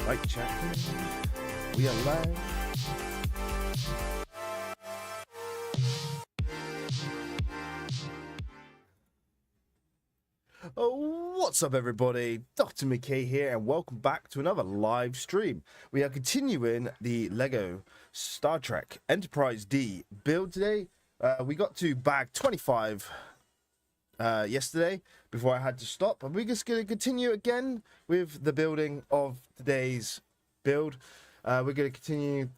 Like chatting, we are live. Oh, what's up, everybody? Dr. McKay here, and welcome back to another live stream. We are continuing the Lego Star Trek Enterprise D build today. We got to bag 25 yesterday before I had to stop, and we're just going to continue again with the building of today's build. We're going to continue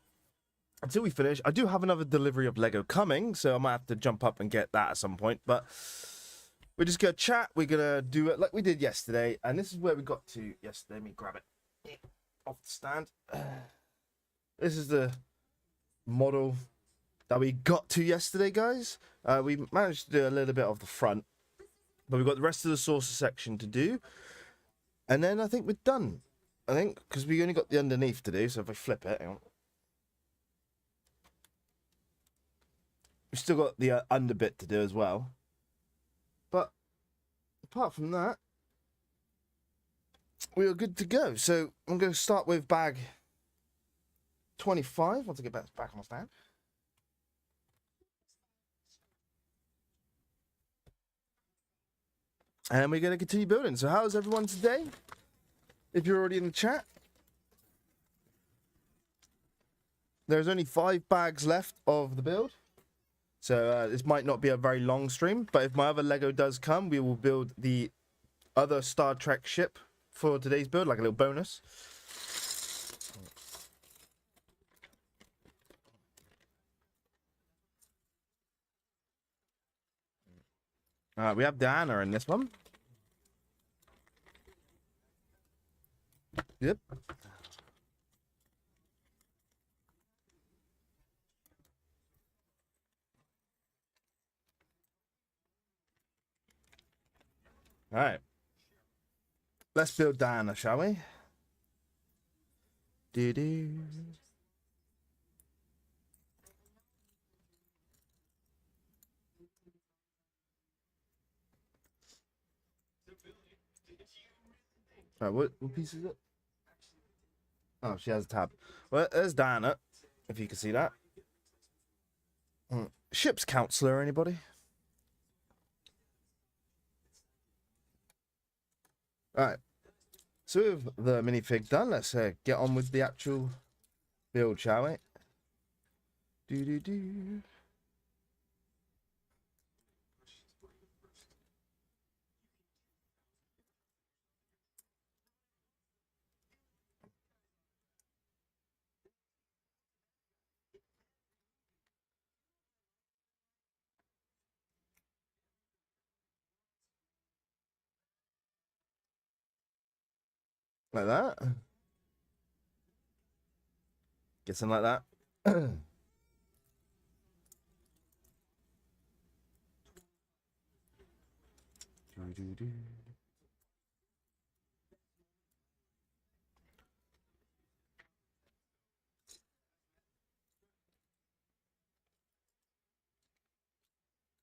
until we finish. I do have another delivery of Lego coming, so I might have to jump up and get that at some point, but we're just going to chat. We're going to do it like we did yesterday, and this is where we got to yesterday. Let me grab it off the stand. This is the model that we got to yesterday, guys. We managed to do a little bit of the front, but we've got the rest of the saucer section to do, and then I think we're done. I think, because we only got the underneath to do, so if I flip it, hang on. We've still got the under bit to do as well. But apart from that, we are good to go. So I'm going to start with bag 25. Once I get back on my stand. And we're going to continue building. So how's everyone today? If you're already in the chat. There's only 5 bags left of the build. So this might not be a very long stream, but if my other Lego does come, we will build the other Star Trek ship for today's build, like a little bonus. We have Diana in this one. Yep. All right. Let's build Diana, shall we? Do-do. All right, what piece is it? Oh, she has a tab. Well, there's Diana, if you can see that. Ship's counselor, anybody? Alright, so with the minifig done, let's get on with the actual build, shall we? Do-do-do. Like that. Get something like that. Do-do-do.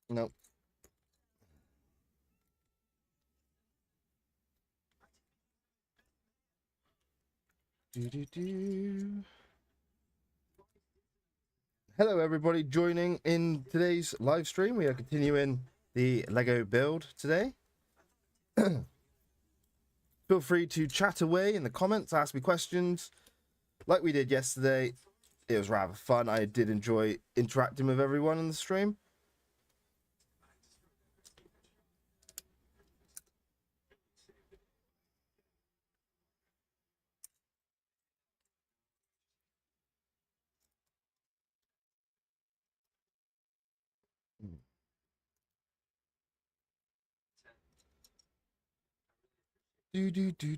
Nope. Do-do-do. Hello, everybody joining in today's live stream. We are continuing the Lego build today. Feel free to chat away in the comments, ask me questions. Like we did yesterday, it was rather fun. I did enjoy interacting with everyone in the stream.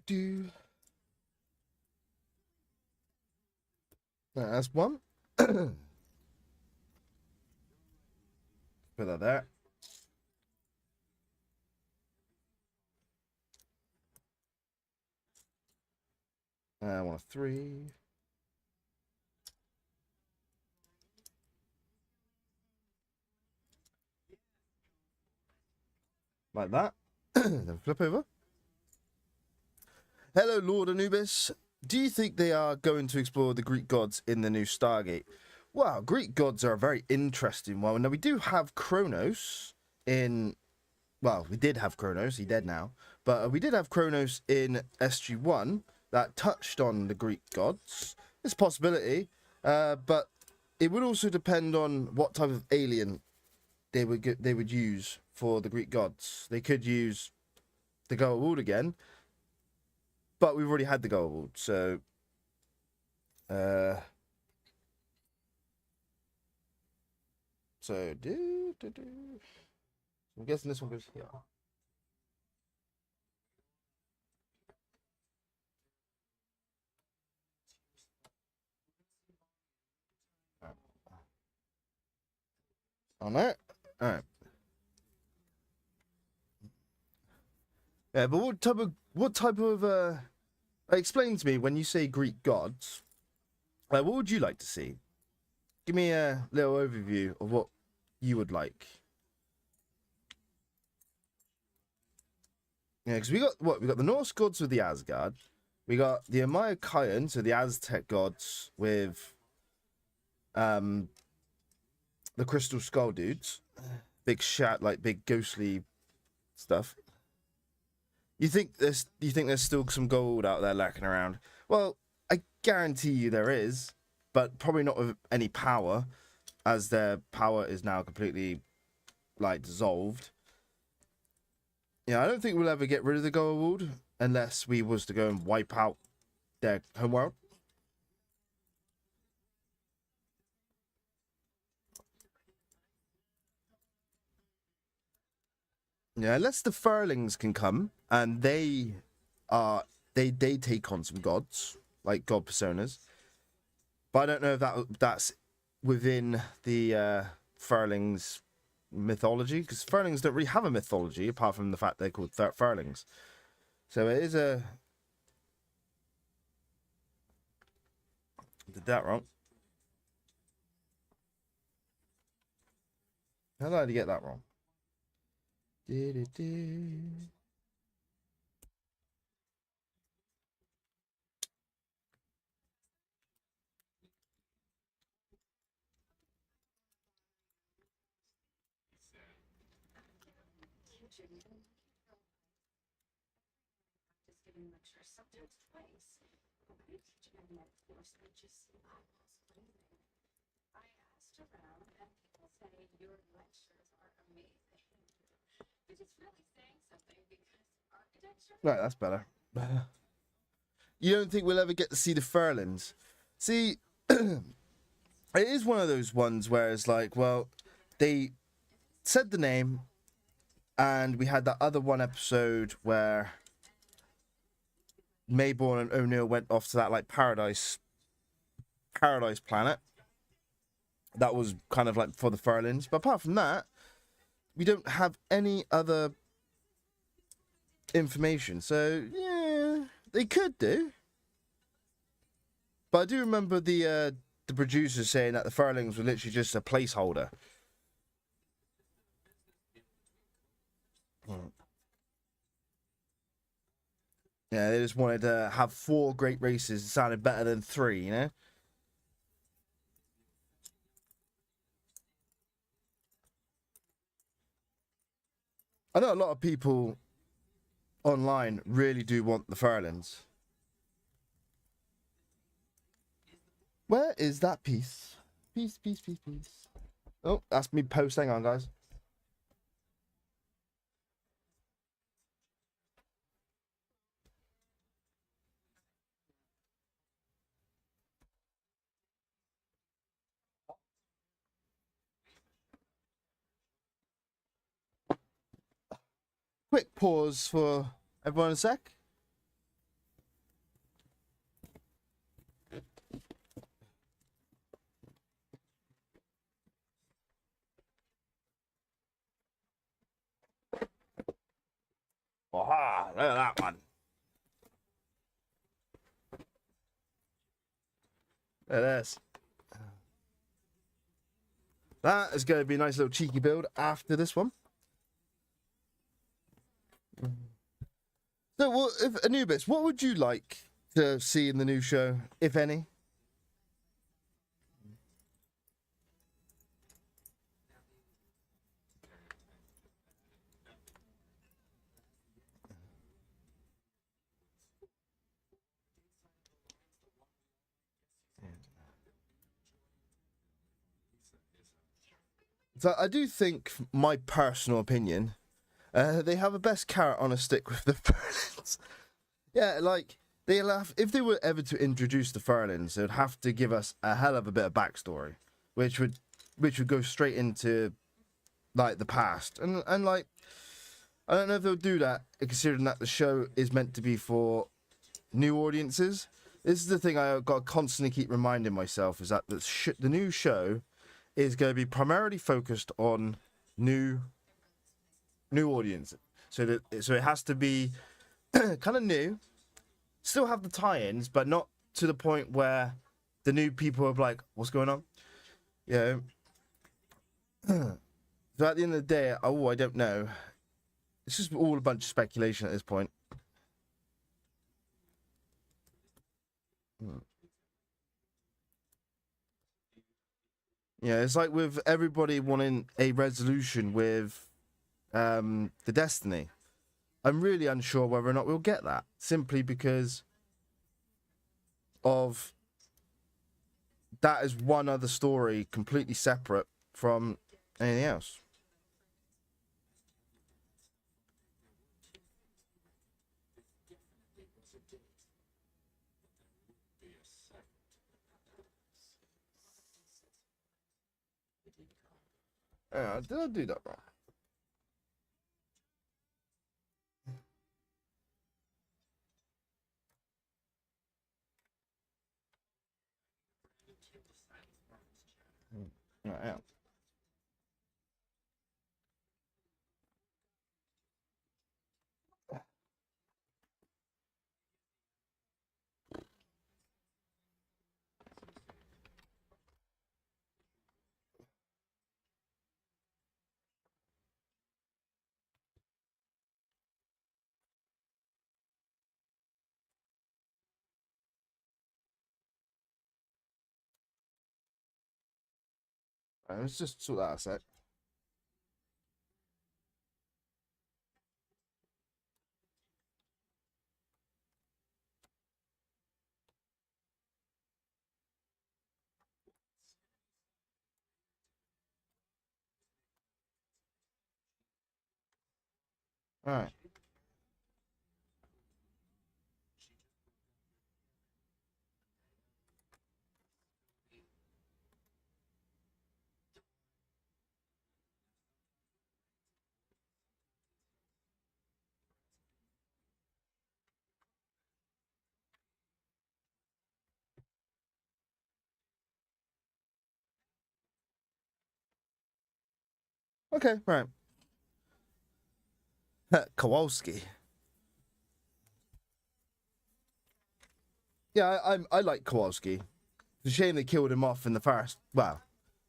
Do. That's one. Put that there. I want a 3. Like that. Then flip over. Hello, Lord Anubis. Do you think they are going to explore the Greek gods in the new Stargate? Well, Greek gods are a very interesting one. Now, we do have Kronos in... Well, we did have Kronos. He's dead now. But we did have Kronos in SG-1 that touched on the Greek gods. It's a possibility. But it would also depend on what type of alien they would use for the Greek gods. They could use the Goa'uld again. But we've already had the Goa'uld, so... I'm guessing this one goes here. On that? Alright. Yeah, but what type of explain to me when you say Greek gods, what would you like to see? Give me a little overview of what you would like. Yeah, because we got what? We got the Norse gods with the Asgard. We got the Amaya-Kayan, so the Aztec gods with the Crystal Skull dudes. Big big ghostly stuff. You think there's still some gold out there lurking around? Well, I guarantee you there is, but probably not with any power, as their power is now completely dissolved. Yeah, I don't think we'll ever get rid of the Goa'uld unless we was to go and wipe out their homeworld. Yeah, unless the Furlings can come and they take on some gods, like god personas. But I don't know if that's within the Furlings mythology, because Furlings don't really have a mythology apart from the fact they're called Furlings. So it is a... Did that wrong. How did I get that wrong? Right, that's better. You don't think we'll ever get to see the Furlings? See, it is one of those ones where it's like, well, they said the name, and we had that other one episode where Mayborn and O'Neill went off to that paradise planet. That was kind of for the Furlings. But apart from that, we don't have any other information. So yeah, they could do. But I do remember the producers saying that the Furlings were literally just a placeholder. Yeah, they just wanted to have 4 great races. It sounded better than 3, you know? I know a lot of people online really do want the Furlings. Where is that piece? Piece. Oh, that's me post. Hang on, guys. Quick pause for everyone a sec. Aha, look at that one. Look at this. That is going to be a nice little cheeky build after this one. So, well, if Anubis, what would you like to see in the new show, if any? So I do think, my personal opinion, they have a best carrot on a stick with the Furlins. Yeah, like they'll have, if they were ever to introduce the Furlins, they would have to give us a hell of a bit of backstory, which would go straight into like the past, and like I don't know if they'll do that, considering that the show is meant to be for new audiences. This is the thing I got to constantly keep reminding myself, is that the new show is going to be primarily focused on new audiences. So it has to be kind of new, still have the tie-ins, but not to the point where the new people are like, what's going on? Yeah. So at the end of the day, I don't know. It's just all a bunch of speculation at this point. Yeah, it's like with everybody wanting a resolution with the Destiny. I'm really unsure whether or not we'll get that, simply because of that is one other story completely separate from anything else. Did I do that wrong? Yeah. Let's just sort that out a sec. All right. Okay, right. Kowalski. Yeah, I like Kowalski. It's a shame they killed him off in the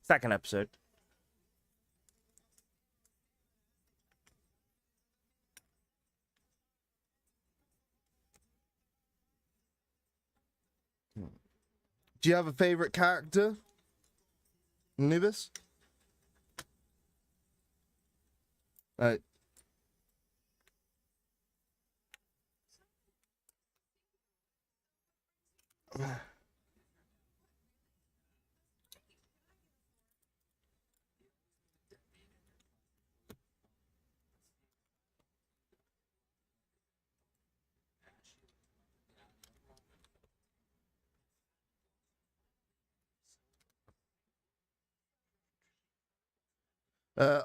second episode. Do you have a favorite character, Nubis? Right.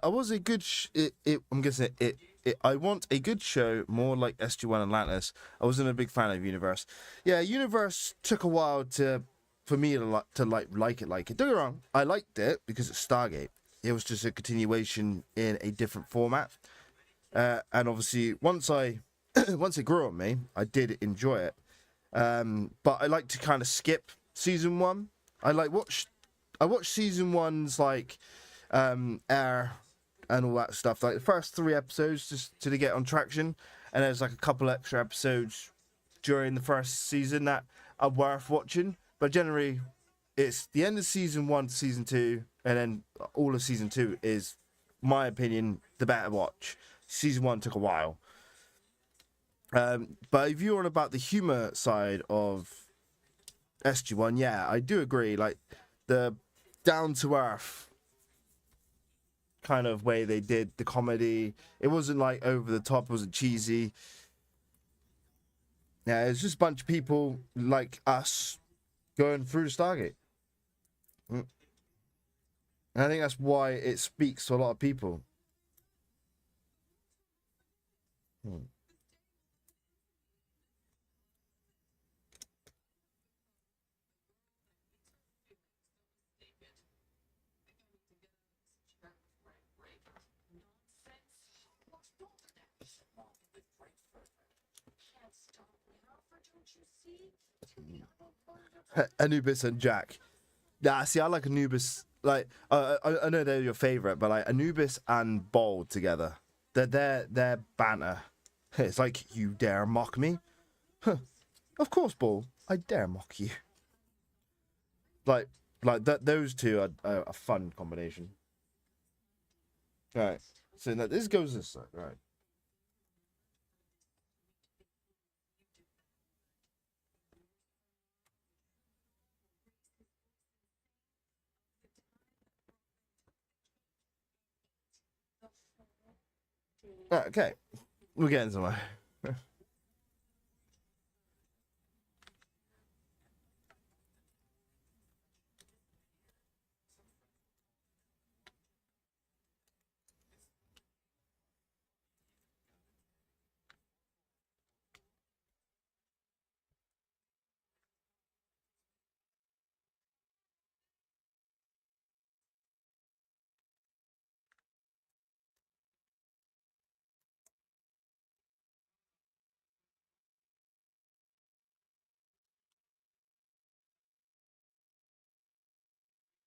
I was a good. I'm guessing it. I want a good show, more like SG-1 Atlantis. I wasn't a big fan of Universe. Yeah, Universe took a while for me to like it. Don't get me wrong, I liked it because it's Stargate. It was just a continuation in a different format. And obviously, once it grew on me, I did enjoy it. But I like to kind of skip season one. I watched season one's air and all that stuff, like the first 3 episodes, just to get on traction, and there's like a couple extra episodes during the first season that are worth watching. But generally, it's the end of season 1 to season 2, and then all of season 2 is, my opinion, the better watch. Season 1 took a while. But if you're on about the humor side of SG1, yeah, I do agree. Like the down to earth kind of way they did the comedy, it wasn't like over the top, it wasn't cheesy. Yeah, it's just a bunch of people like us going through the Stargate. And I think that's why it speaks to a lot of people. Anubis and Jack. Yeah, see, I like Anubis. Like, I know they're your favorite, but like Anubis and Bald together, their banter. It's like, you dare mock me? Huh. Of course, Bald. I dare mock you. Like that. Those two are a fun combination. All right. So now this goes this side, right? Okay, we're getting somewhere.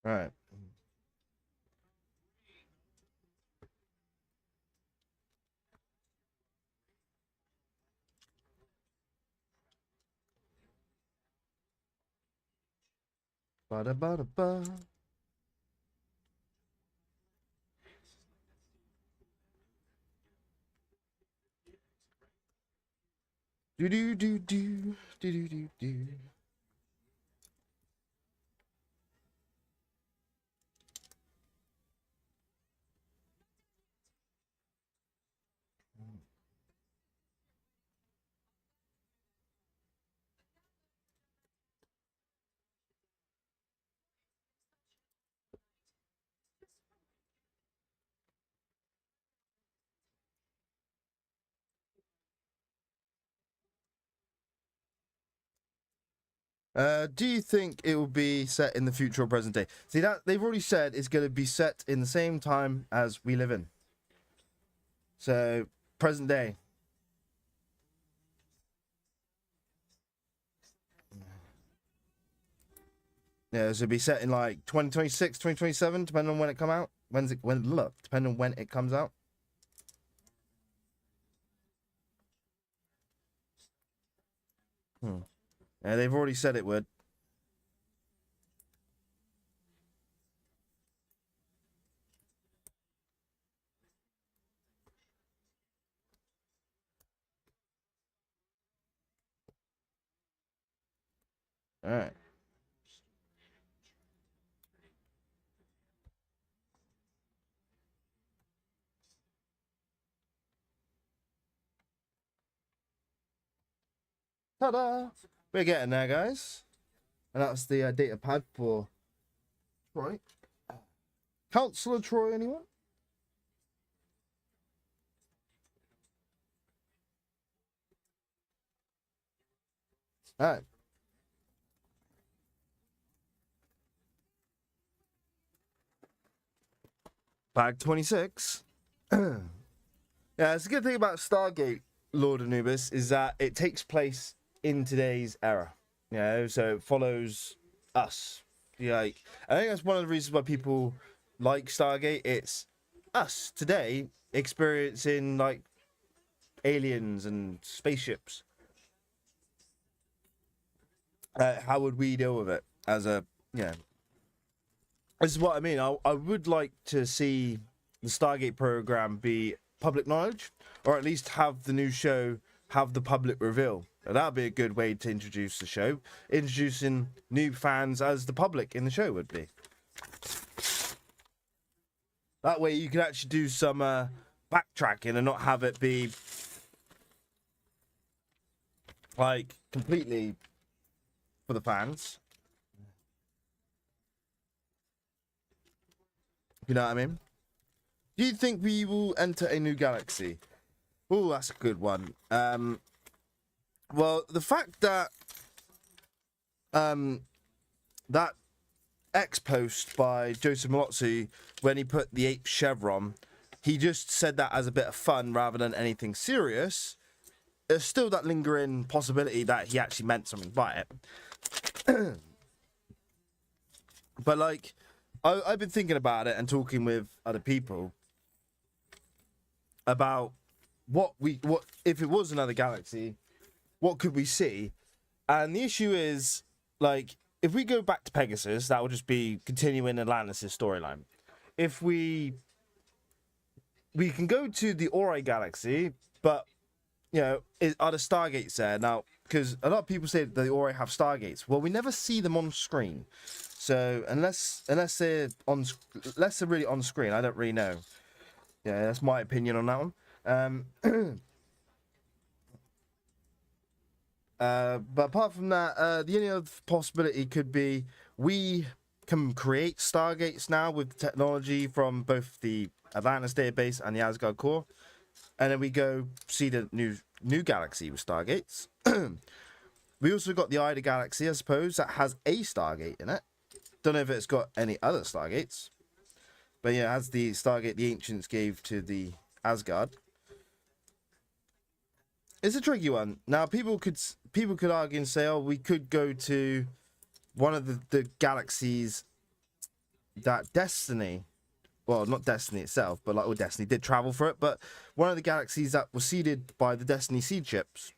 All right. Ba da ba da ba. Do do do do do do do do. Do you think it will be set in the future or present day? See, that they've already said it's going to be set in the same time as we live in. So present day. Yeah, so it'll be set in like 2026, 2027, depending on when it come out. Depending on when it comes out. Yeah, they've already said it would. All right. Ta-da! We're getting there, guys. And that's the data pad for Troy. Counselor Troy, anyone? All right. Bag 26. Yeah, it's a good thing about Stargate, Lord Anubis, is that it takes place in today's era. You know, so it follows us. Yeah, like, I think that's one of the reasons why people like Stargate. It's us today experiencing like aliens and spaceships. How would we deal with it as a, this is what I mean. I would like to see the Stargate program be public knowledge, or at least have the new show have the public reveal. That'd be a good way to introduce the show, introducing new fans as the public in the show would be. That way you could actually do some backtracking and not have it be like completely for the fans. You know what I mean? Do you think we will enter a new galaxy? Oh, that's a good one. Well, the fact that that X post by Joseph Malozzi, when he put the ape chevron, he just said that as a bit of fun rather than anything serious. There's still that lingering possibility that he actually meant something by it. But like, I've been thinking about it and talking with other people about what if it was another galaxy, what could we see? And the issue is, like, if we go back to Pegasus, that will just be continuing Atlantis' storyline. If we can go to the Ori galaxy, but are the Stargates there now? Because a lot of people say that the Ori have Stargates. Well, we never see them on screen, so unless they're really on screen, I don't really know. Yeah, that's my opinion on that one. But apart from that, the only other possibility could be we can create Stargates now with technology from both the Atlantis database and the Asgard core, and then we go see the new galaxy with Stargates. We also got the Ida galaxy, I suppose, that has a Stargate in it. Don't know if it's got any other Stargates, but yeah, it has the Stargate the ancients gave to the Asgard. It's a tricky one. Now, people could argue and say, oh, we could go to one of the galaxies that Destiny, well, not Destiny itself, but like, Destiny did travel for it, but one of the galaxies that was seeded by the Destiny seed ships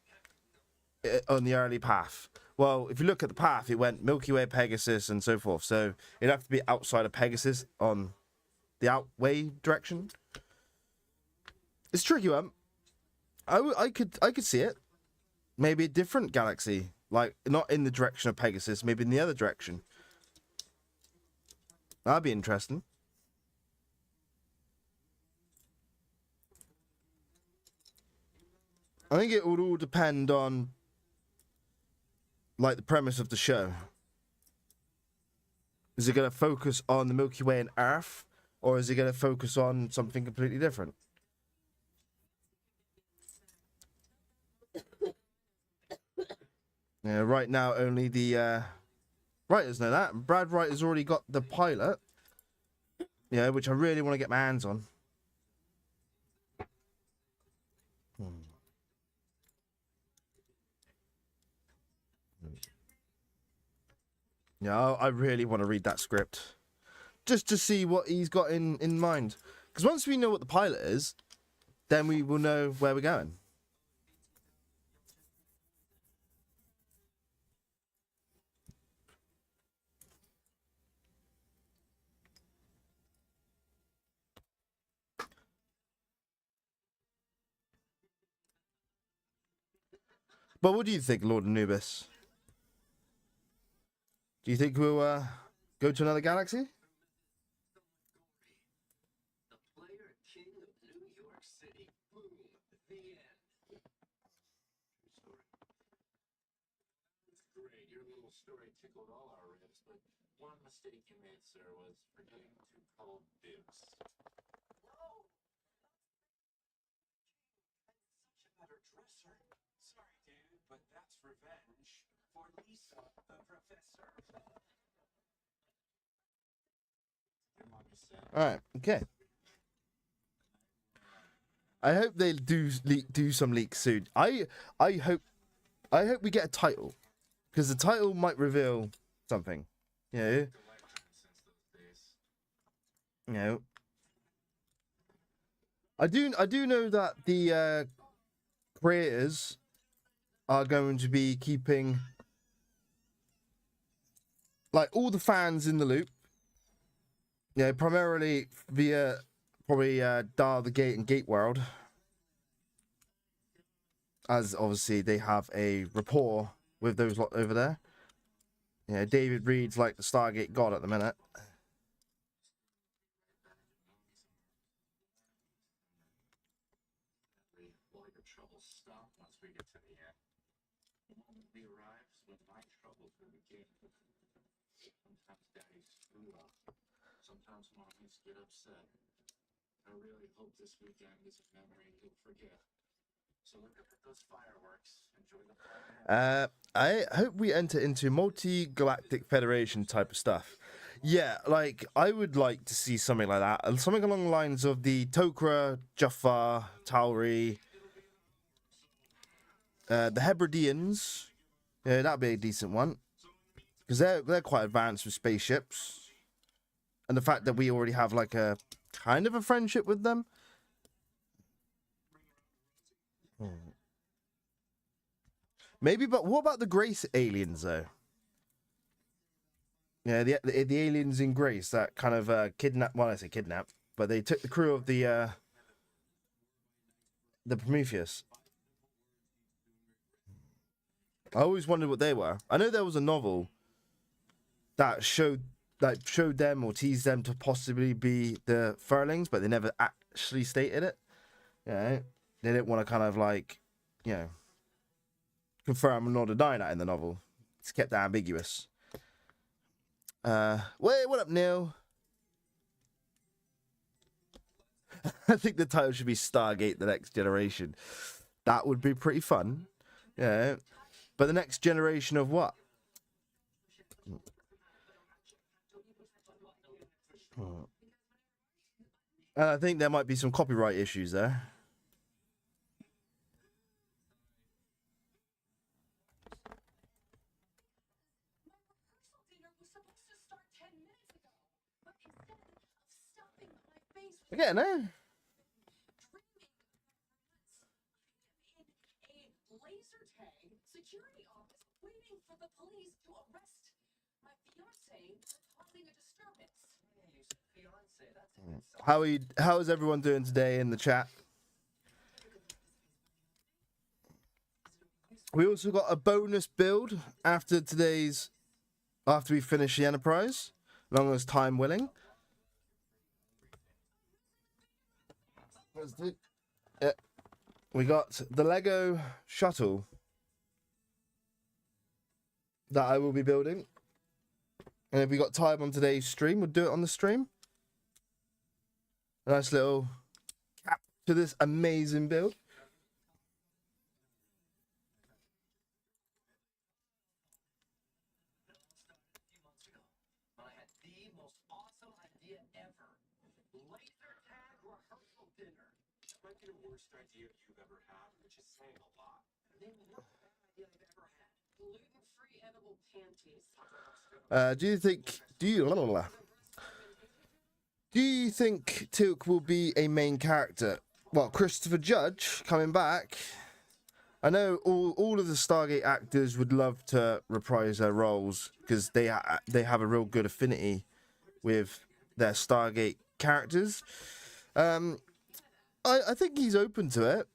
on the early path. Well, if you look at the path, it went Milky Way, Pegasus, and so forth. So it'd have to be outside of Pegasus on the outway direction. It's a tricky one. I could see it. Maybe a different galaxy, like not in the direction of Pegasus, maybe in the other direction. That'd be interesting. I think it would all depend on like the premise of the show. Is it going to focus on the Milky Way and Earth, or is it going to focus on something completely different? Yeah, right now only the writers know that. Brad Wright has already got the pilot, which I really want to get my hands on. Yeah, I really want to read that script, just to see what he's got in mind. Because once we know what the pilot is, then we will know where we're going. But what do you think, Lord Anubis? Do you think we'll go to another galaxy? Story tickled all our ribs, but one mistake you made, sir, was forgetting to call dibs. No! Such a better dresser. Sorry, dude, but that's revenge for Lisa, the professor. Your mommy said. Alright, okay. I hope they do some leaks soon. I hope we get a title, because the title might reveal something. I do know that the creators are going to be keeping like all the fans in the loop. Yeah, primarily via probably Dial the Gate and Gate World, as obviously they have a rapport with those lot over there. Yeah, David Reed's like the Stargate god at the minute. All your troubles stop once we get to the end. The moment we arrives when my troubles will begin. Sometimes daddies screw up. Sometimes mommies get upset. I really hope this weekend is a memory you'll forget. So look up at those fireworks. Enjoy the fun. I hope we enter into multi-galactic federation type of stuff. Yeah, like I would like to see something like that, and something along the lines of the Tok'ra, Jaffa, Tauri, the Hebrideans. Yeah, that'd be a decent one because they're quite advanced with spaceships, and the fact that we already have like a kind of a friendship with them. Maybe, but what about the Grace aliens though? Yeah, the aliens in Grace that kind of kidnap. Well, I say kidnap, but they took the crew of the Prometheus. I always wondered what they were. I know there was a novel that showed them or teased them to possibly be the Furlings, but they never actually stated it. Yeah, they didn't want to kind of like, you know, confirm nor deny that in the novel. It's kept ambiguous. Wait, what up, Neil? I think the title should be Stargate: The Next Generation. That would be pretty fun. Yeah. But the next generation of what? And I think there might be some copyright issues there. Again, eh? Laser tag security office waiting for the police to arrest my fiance for causing a disturbance. Hey, you said fiance. That's a good sign. How is everyone doing today in the chat? We also got a bonus build after we finish the Enterprise, long as time willing. Yeah. We got the Lego shuttle that I will be building. And if we got time on today's stream, we'll do it on the stream. A nice little cap to this amazing build. A few months ago, when I had the most awesome idea ever. Laser tag rehearsal dinner. That might be the worst idea you've ever had, which is saying a lot. Name one bad idea I've ever had. Gluten-free edible panties. Do you think Tilk will be a main character? Well, Christopher Judge coming back. I know all of the Stargate actors would love to reprise their roles because they have a real good affinity with their Stargate characters. I think he's open to it.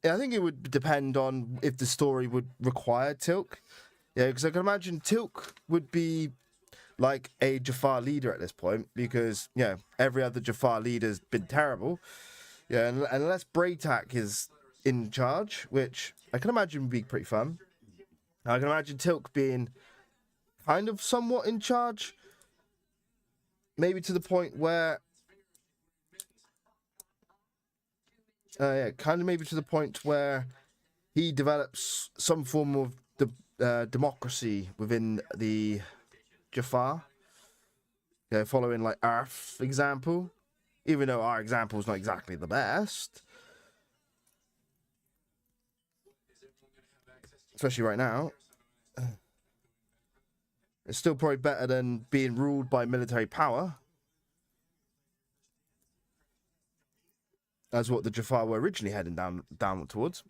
Yeah, I think it would depend on if the story would require Tilk. Yeah, because I can imagine Tilk would be like a Jafar leader at this point because, yeah, every other Jafar leader's been terrible. Yeah, and unless Braytak is in charge, which I can imagine would be pretty fun. I can imagine Tilk being kind of somewhat in charge. Maybe to the point where... kind of maybe to the point where he develops some form of democracy within the Jafar. Yeah, following like Earth's example. Even though our example is not exactly the best. Especially right now. It's still probably better than being ruled by military power. That's what the Jafar were originally heading down towards.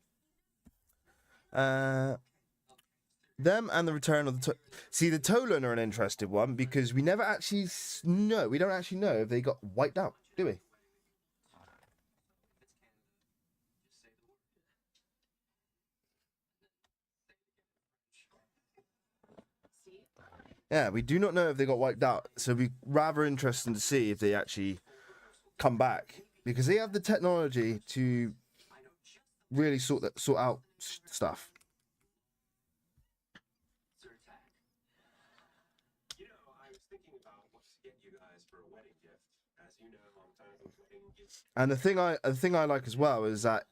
Them and the return of the see the Tolan are an interesting one because we never actually know. We don't actually know if they got wiped out, do we? Yeah, we do not know if they got wiped out. So it'd be rather interesting to see if they actually come back because they have the technology to really sort out stuff. You know, I was thinking about what to get you guys for a wedding gift. As you know, I'm kind of a wedding gift. And the thing I like as well is that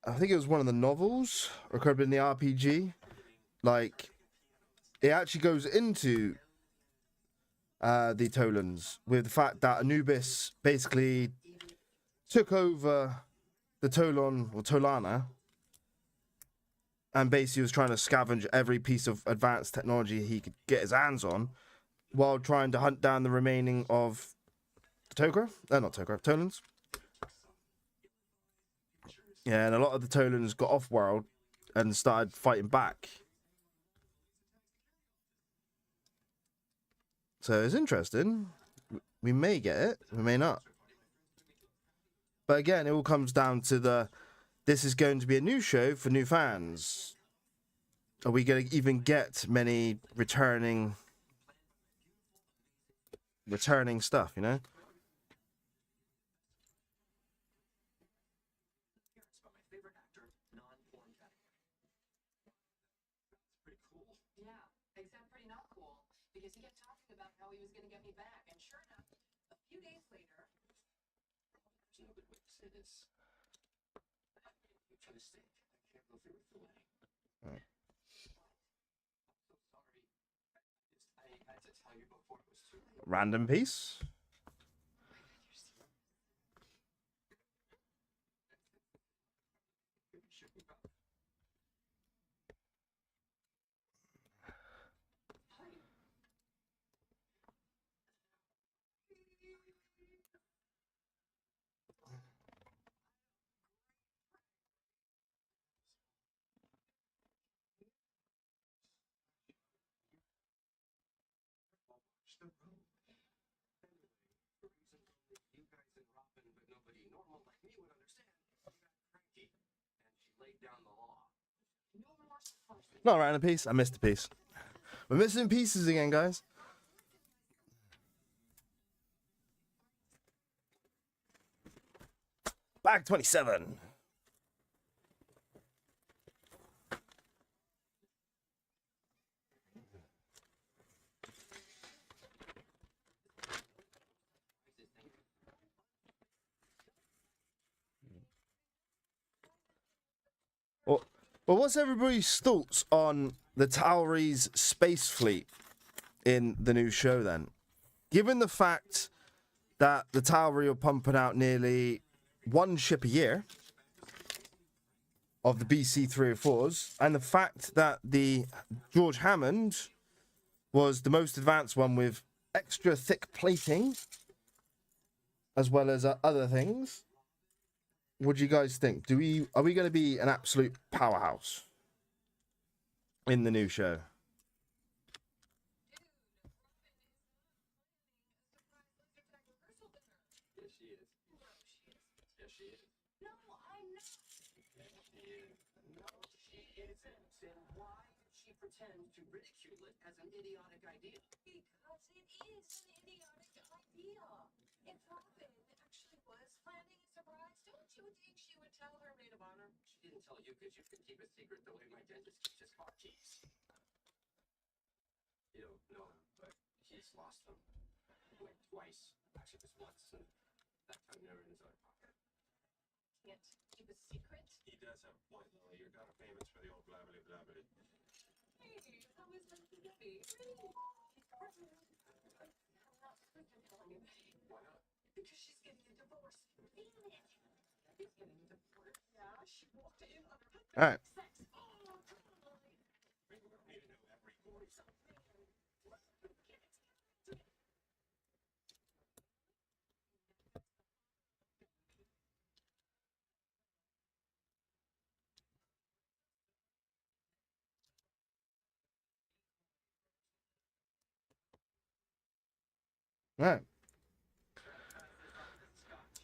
I think it was one of the novels or could have been the RPG. Like it actually goes into the Tolans with the fact that Anubis basically took over the Tolan or Tolana and basically was trying to scavenge every piece of advanced technology he could get his hands on while trying to hunt down the remaining of the Tok'ra? Not Tok'ra, Tolans. Yeah, and a lot of the Tolans got off-world and started fighting back. So it's interesting. We may get it, we may not. But again, it all comes down to this is going to be a new show for new fans. Are we going to even get many returning stuff, you know? Yeah, except pretty not cool. Because he kept talking about how he was going to get me back. And sure enough, a few days later. There's no good way to say this. I made a huge mistake. I can't go through with the wedding. Right. I'm so sorry. I had to tell you before it was too late. Random piece. The road. Anyway, the reason only you guys and Robin, but nobody normal like me would understand, she got cranky and she laid down the law. No remorse first. Not a random piece. I missed a piece. We're missing pieces again, guys. Bag 27. Well, what's everybody's thoughts on the Tauri's space fleet in the new show then? Given the fact that the Tauri are pumping out nearly one ship a year of the BC 304s, and the fact that the George Hammond was the most advanced one with extra thick plating, as well as other things. What do you guys think? Are we going to be an absolute powerhouse in the new show? Yes, she is. Yes, she is. No, I'm not. Yes, she is. No, she isn't. Then why did she pretend to ridicule it as an idiotic idea? Because it is an idiotic idea. If Robin actually was planning a surprise, don't you think she would tell her maid of honor? She didn't tell you because you can keep a secret the way my dentist keeps his car keys. You don't know him, but he's lost them. Like twice. Actually, just once. And that time they were in his other pocket. Can't keep a secret. He does have a point, though. You're kind of famous for the old blabbly blabbly. Hey, how is my baby? I'm not freaking tell anybody. Why not? Because she's getting a divorce. Damn it. She's getting a divorce. Yeah, she walked in on her husband. All right. Sex. Oh, totally. We don't need to know every voice. Right.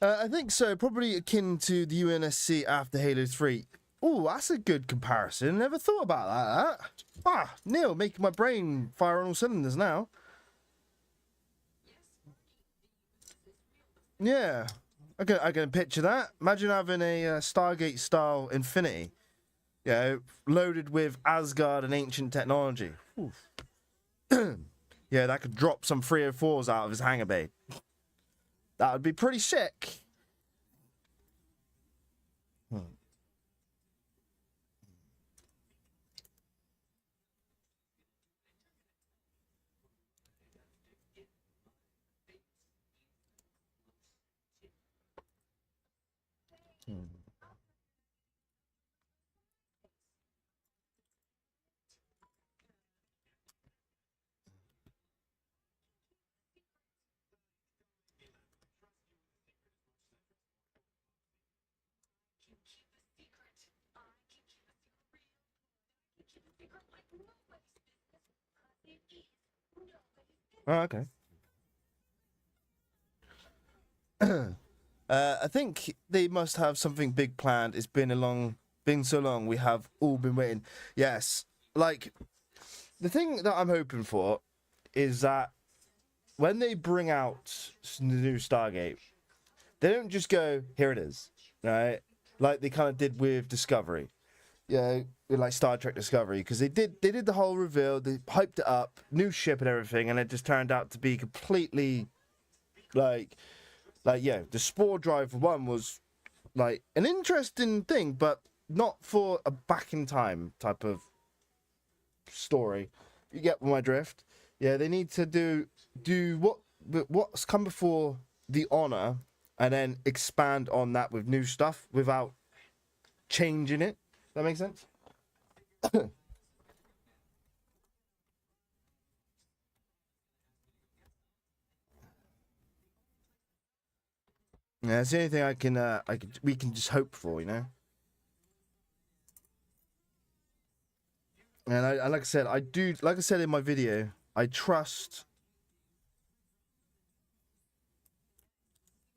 I think so. Probably akin to the UNSC after Halo 3. Oh, that's a good comparison. Never thought about that. Ah, Neil, making my brain fire on all cylinders now. Yeah. I can picture that. Imagine having a Stargate style Infinity. You know, loaded with Asgard and ancient technology. Yeah, that could drop some 304s out of his hangar bay. That would be pretty sick. Oh, okay. I think they must have something big planned. It's been so long. We have all been waiting. Yes, like the thing that I'm hoping for is that when they bring out the new Stargate, they don't just go, "Here it is," right? Like they kind of did with Discovery, yeah, with like Star Trek Discovery, because they did the whole reveal, they hyped it up, new ship and everything, and it just turned out to be completely like yeah, the Spore Drive one was like an interesting thing, but not for a back in time type of story. You get my drift? Yeah, they need to do what's come before the Honor, and then expand on that with new stuff without changing it. That makes sense? Yeah, it's the only thing we can just hope for, you know. And I like I said, like I said in my video, I trust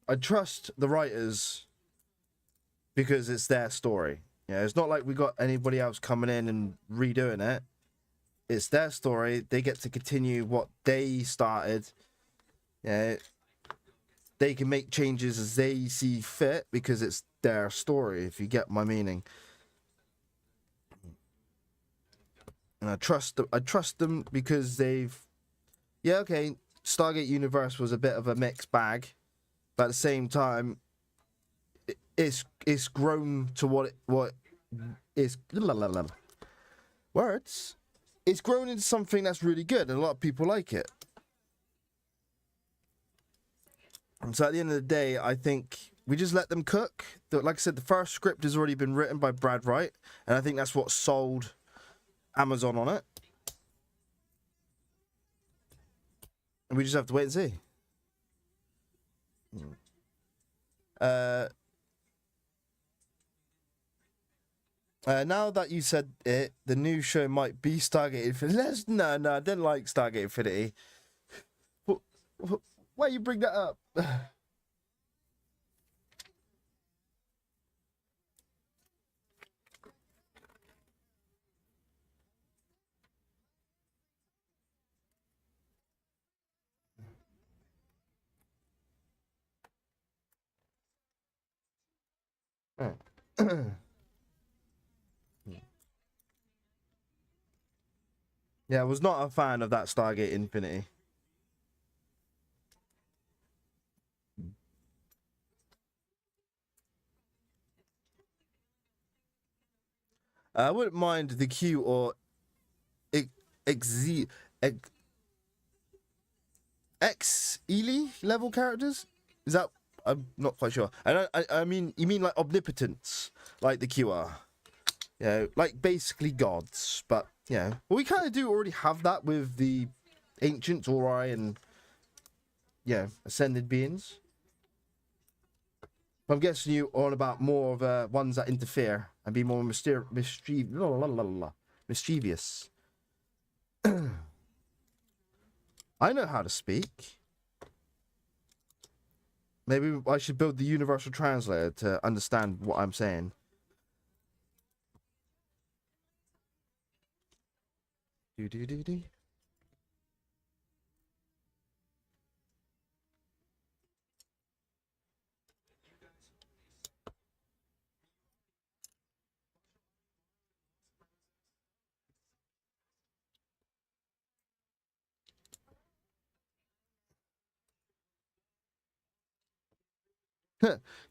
the writers because it's their story. Yeah, it's not like we got anybody else coming in and redoing it. It's their story. They get to continue what they started. Yeah, they can make changes as they see fit because it's their story. If you get my meaning, and I trust them because they've. Yeah, okay. Stargate Universe was a bit of a mixed bag, but at the same time, it's grown to what is words. It's grown into something that's really good, and a lot of people like it. And so at the end of the day, I think we just let them cook. Like I said, the first script has already been written by Brad Wright, and I think that's what sold Amazon on it. And we just have to wait and see. Now that you said it, the new show might be Stargate Infinity. No, I didn't like Stargate Infinity. Why you bring that up? Yeah, I was not a fan of that Stargate Infinity. I wouldn't mind the Q or X X Ely level characters. Is that? I'm not quite sure. I mean, you mean like omnipotence, like the QR. Yeah, like basically gods. But yeah, well, we kind of do already have that with the ancients, Ori, and yeah, ascended beings. I'm guessing you on about more of ones that interfere and be more mischievous. I know how to speak. Maybe I should build the universal translator to understand what I'm saying. Do do do do.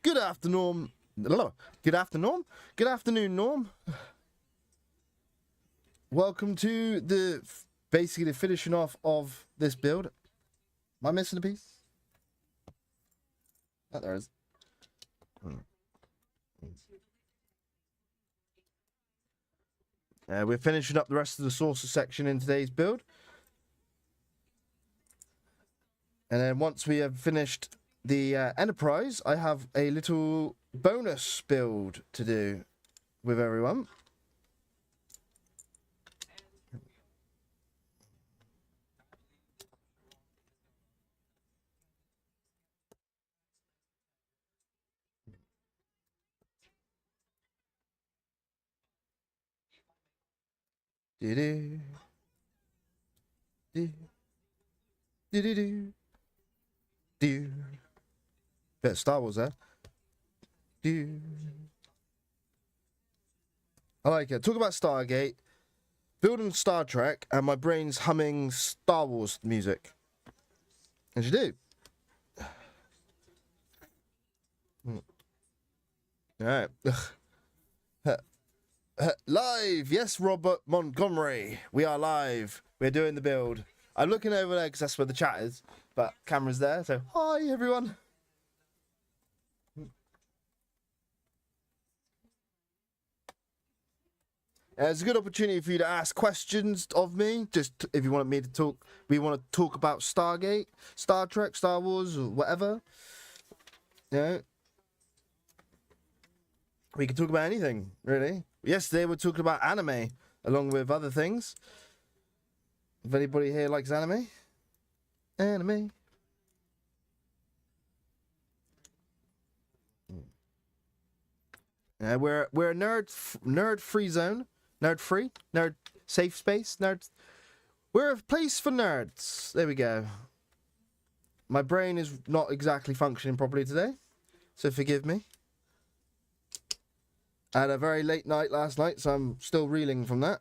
Good afternoon. Good afternoon. Good afternoon, Norm. Welcome to the basically the finishing off of this build. Am I missing a piece? Oh, there it is. We're finishing up the rest of the sources section in today's build. And then once we have finished the Enterprise, I have a little bonus build to do with everyone. Do do do do do do do. Bit of Star Wars there. Do. I like it. Talk about Stargate, building Star Trek, and my brain's humming Star Wars music. As you do. All right. Live. Yes, Robert Montgomery. We are live. We're doing the build. I'm looking over there because that's where the chat is, but camera's there. So, hi, everyone. It's a good opportunity for you to ask questions of me. Just if you want me to talk, we want to talk about Stargate, Star Trek, Star Wars, or whatever. Yeah. We can talk about anything, really. Yesterday we're talking about anime, along with other things. If anybody here likes anime. Anime. Yeah, we're a nerd free zone. Nerd free, nerd safe space, nerd. We're a place for nerds. There we go. My brain is not exactly functioning properly today, so forgive me. I had a very late night last night, so I'm still reeling from that.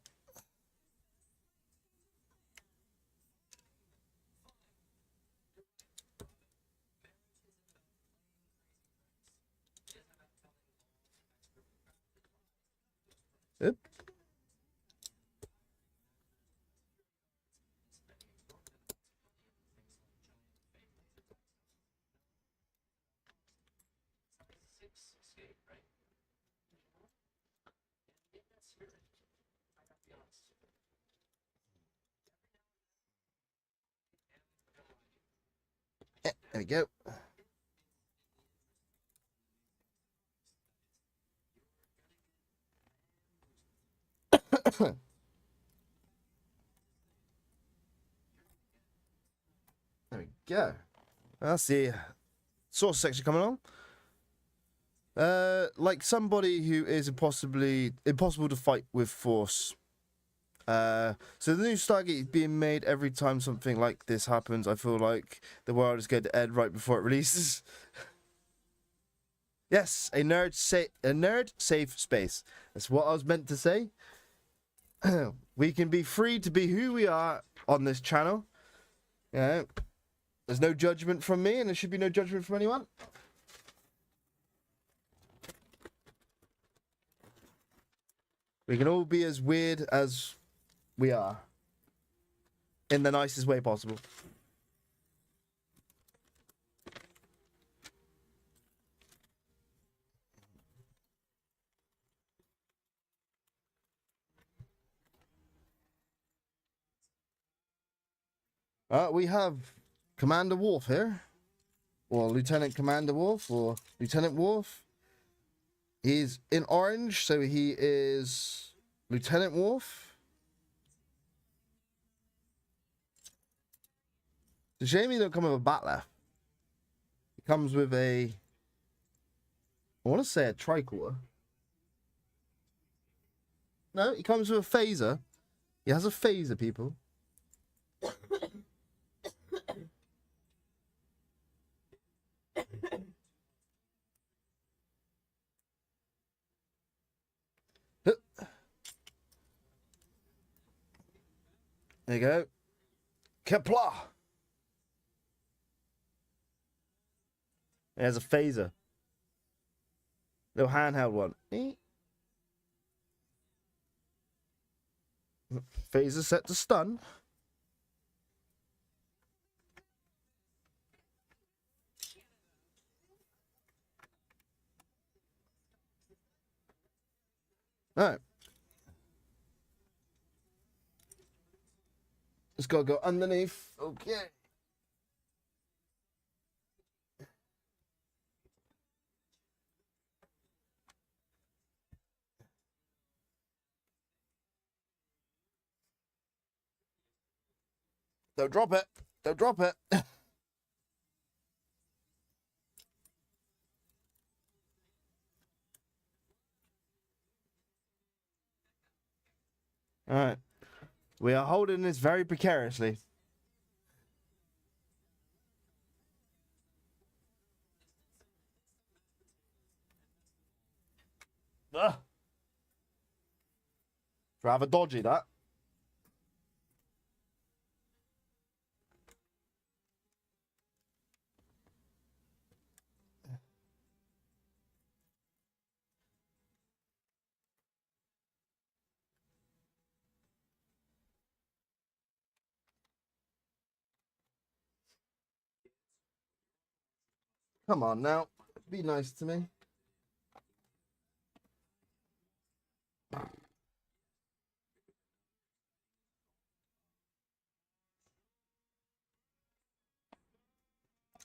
Yep. There we go. There we go. That's the source section coming on. Like somebody who is impossible to fight with force. So the new Stargate is being made every time something like this happens. I feel like the world is going to end right before it releases. Yes, a nerd safe space. That's what I was meant to say. We can be free to be who we are on this channel. Yeah. There's no judgment from me, and there should be no judgment from anyone. We can all be as weird as we are. In the nicest way possible. We have Commander Worf here. Or Lieutenant Commander Worf, or Lieutenant Worf. He's in orange, so he is Lieutenant Worf. It's a shame he don't come with a bat left. Comes with a, I want to say a tricorder. No, he comes with a phaser. He has a phaser, people. There you go. Kepler. It has a phaser. Little handheld one. Phaser set to stun. Alright. Just gotta go underneath. Okay. Don't drop it. Don't drop it. Alright. We are holding this very precariously. Ugh. Rather dodgy, that. Come on now. Be nice to me.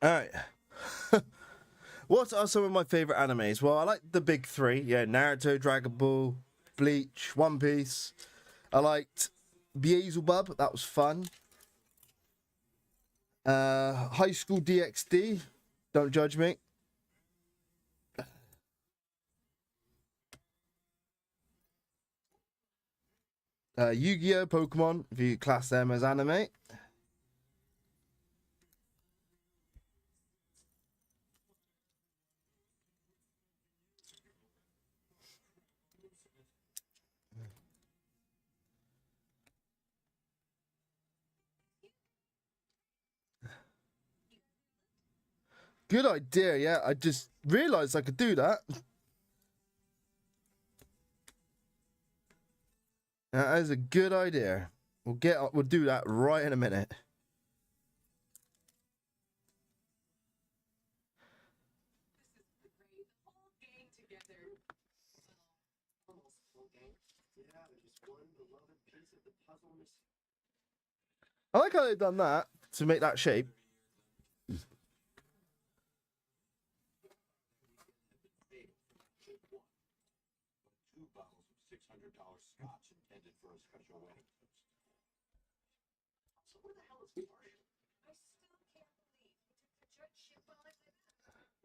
Alright. What are some of my favorite animes? Well, I like the big three. Yeah, Naruto, Dragon Ball, Bleach, One Piece. I liked Beelzebub. That was fun. High School DxD. Don't judge me. Yu-Gi-Oh! Pokemon, if you class them as anime. Good idea, yeah. I just realized I could do that. That is a good idea. We'll do that right in a minute. I like how they've done that to make that shape. Two bottles of $600 scotch intended for a special wedding toast. So where the hell is Marshall? I still can't believe he took the judgeship while I live.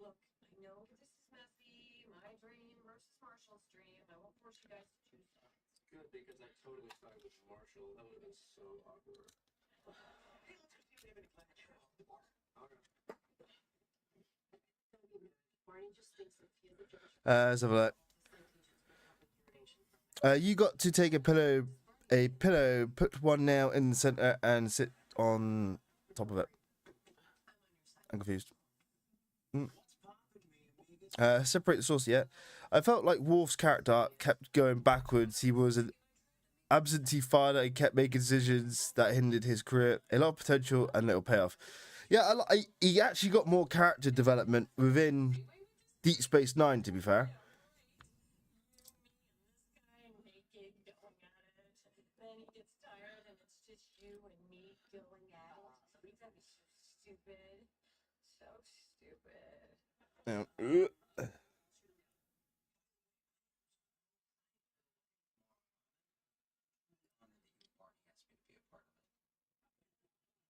Look, I know this is messy. My dream versus Marshall's dream. I won't force you guys to choose sides. Good, because I totally sided with Marshall. That would have been so awkward. Hey, let's go see if we have any planet shrimp at the bar. Okay. Marty just thinks that if he has a judgeship, Let's have a look. You got to take a pillow, put one nail in the center, and sit on top of it. I'm confused. Separate the source yet. I felt like Worf's character kept going backwards. He was an absentee father and kept making decisions that hindered his career. A lot of potential and little payoff. Yeah, he actually got more character development within Deep Space Nine, to be fair. then he gets tired and it's just you and me going at it. That'd be so stupid. So stupid. Yeah.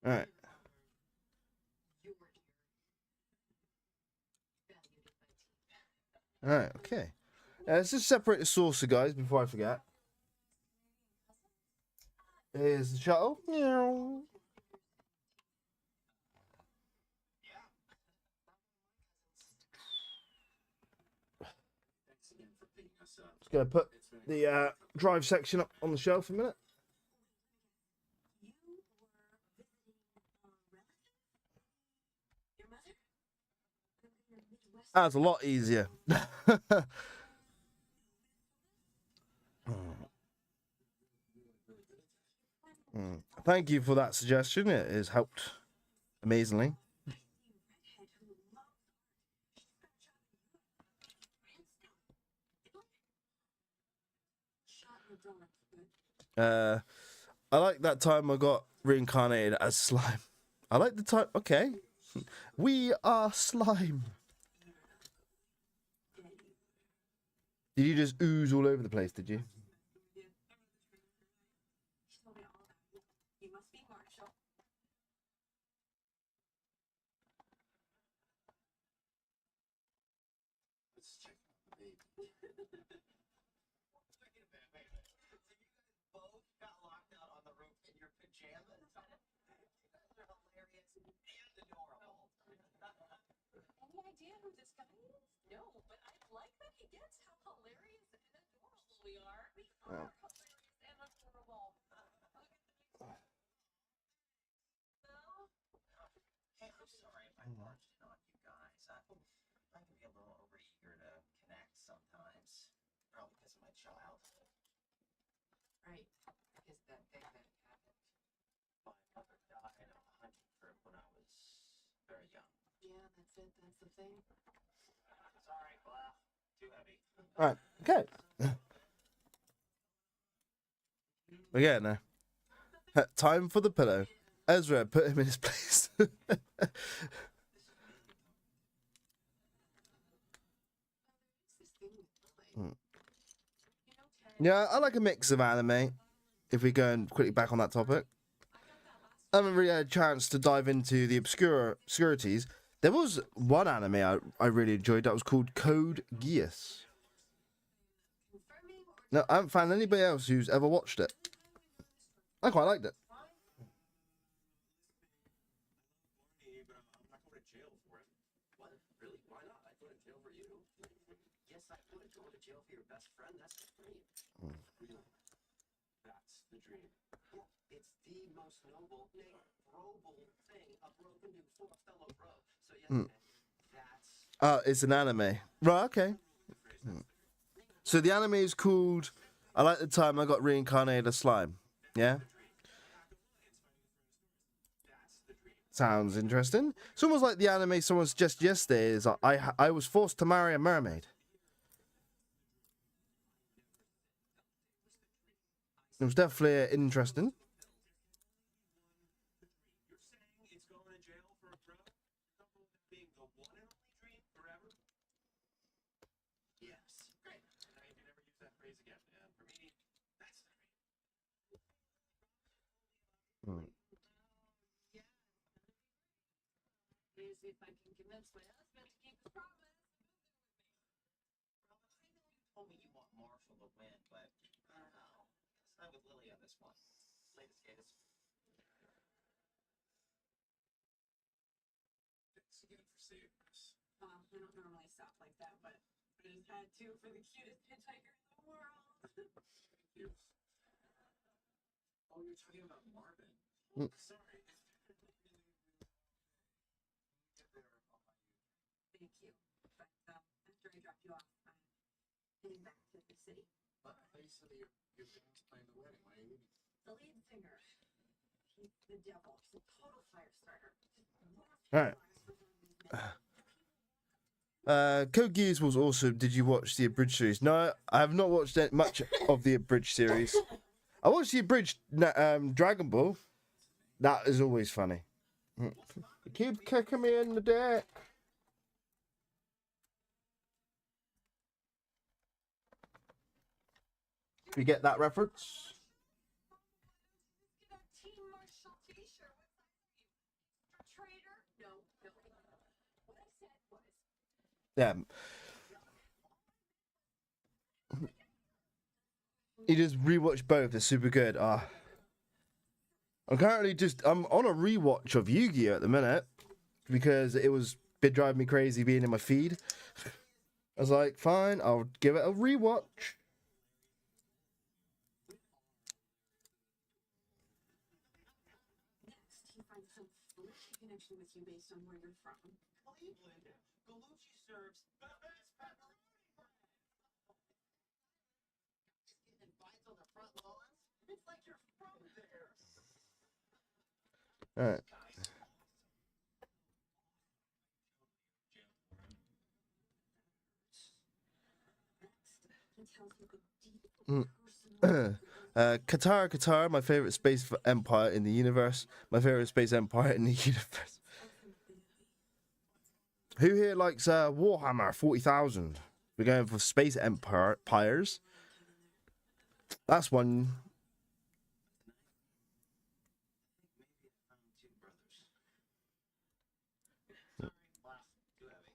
All right. Alright, okay. Let's just separate the saucer, guys, before I forget. Here's the shuttle. Meow. Thanks again for picking us up. Just gonna put the drive section up on the shelf a minute. You were visiting a relative? Your mother? In the Midwest? That's a lot easier. Thank you for that suggestion. It has helped amazingly. I like that time I got reincarnated as slime. I like the time. Okay, we are slime. Did you just ooze all over the place? Did you? She told me all about you. You must be Marshall. Let's check out the baby. Wait a minute. So you guys both got locked out on the roof in your pajamas? You guys are hilarious and adorable. Any idea who this guy is? No, but I like that he gets how hilarious and adorable we are. We are hilarious and adorable. Hey, I'm sorry if I barged in on you guys. I can be a little overeager to connect sometimes. Probably because of my child. Right, because that thing that happened. My mother died of a hunting trip when I was very young. Yeah, that's it. That's the thing. Sorry, well, too heavy. Right. Okay. Again, time for the pillow. Ezra, put him in his place. There's this thing with the leg. You know, Ted, Yeah, I like a mix of anime. If we go and quickly back on that topic, I got that last I haven't really had a chance to dive into the obscurities. There was one anime I really enjoyed that was called Code Geass. confirming or No, I haven't found anybody else who's ever watched it. I quite liked it. Hey, but I'm not going to jail for it. What? Really? Why not? I'd go to jail for you. Yes, I would. Go to jail for your best friend. That's the dream. Really? That's the dream. Yeah, it's the most noble, noble thing a bro can do for a fellow bro. So yes, that's It's an anime. Right, okay. So the anime is called I Like the Time I Got Reincarnated as Slime. Yeah? Sounds interesting. It's almost like the anime someone suggested yesterday is I was forced to marry a mermaid. It was definitely interesting. You're saying it's going to jail for a bro? Couple being the one and only dream forever? yes. Great. Now you can never use that phrase again. And for me, that's the dream. is if I can convince my husband to keep his promise. Well, I know you told me you want Marshall to win, but I don't know. Side with Lily on this one. Latest case. Thanks again for saving us. I don't normally stop like that, but I just had to for the cutest hitchhiker in the world. Thank you. Oh, you're talking about Marvin. Mm. Sorry. Thank you. But after I dropped you off, I'm heading back to the city. I thought you said that your band's playing the wedding. Why are you leaving? The lead singer, he's the devil. He's a total fire starter. Alright. Code Geass was awesome. Did you watch the abridged series? No, I have not watched much of the abridged series. I watched the abridged Dragon Ball. That is always funny. Keep kicking me in the dick. You get that reference? Get a Team Marshall t-shirt. What's that? Traitor? No. What I said was, Yeah. You just rewatch both. They're super good. I'm on a rewatch of Yu-Gi-Oh at the minute because it was been driving me crazy being in my feed. I was like, fine, I'll give it a rewatch. Next, he finds some freaky connection with you based on where you're from. Cleveland, Galucci serves the best pepperoni bread. Just getting bites on the front lawns. It's like you're from there. All right. He tells you the deep Mm. personal Qatar, my favorite space empire in the universe. My favorite space empire in the universe. Who here likes Warhammer 40,000? We're going for space empires. That's one. Maybe I found two brothers. Sorry, laugh too heavy.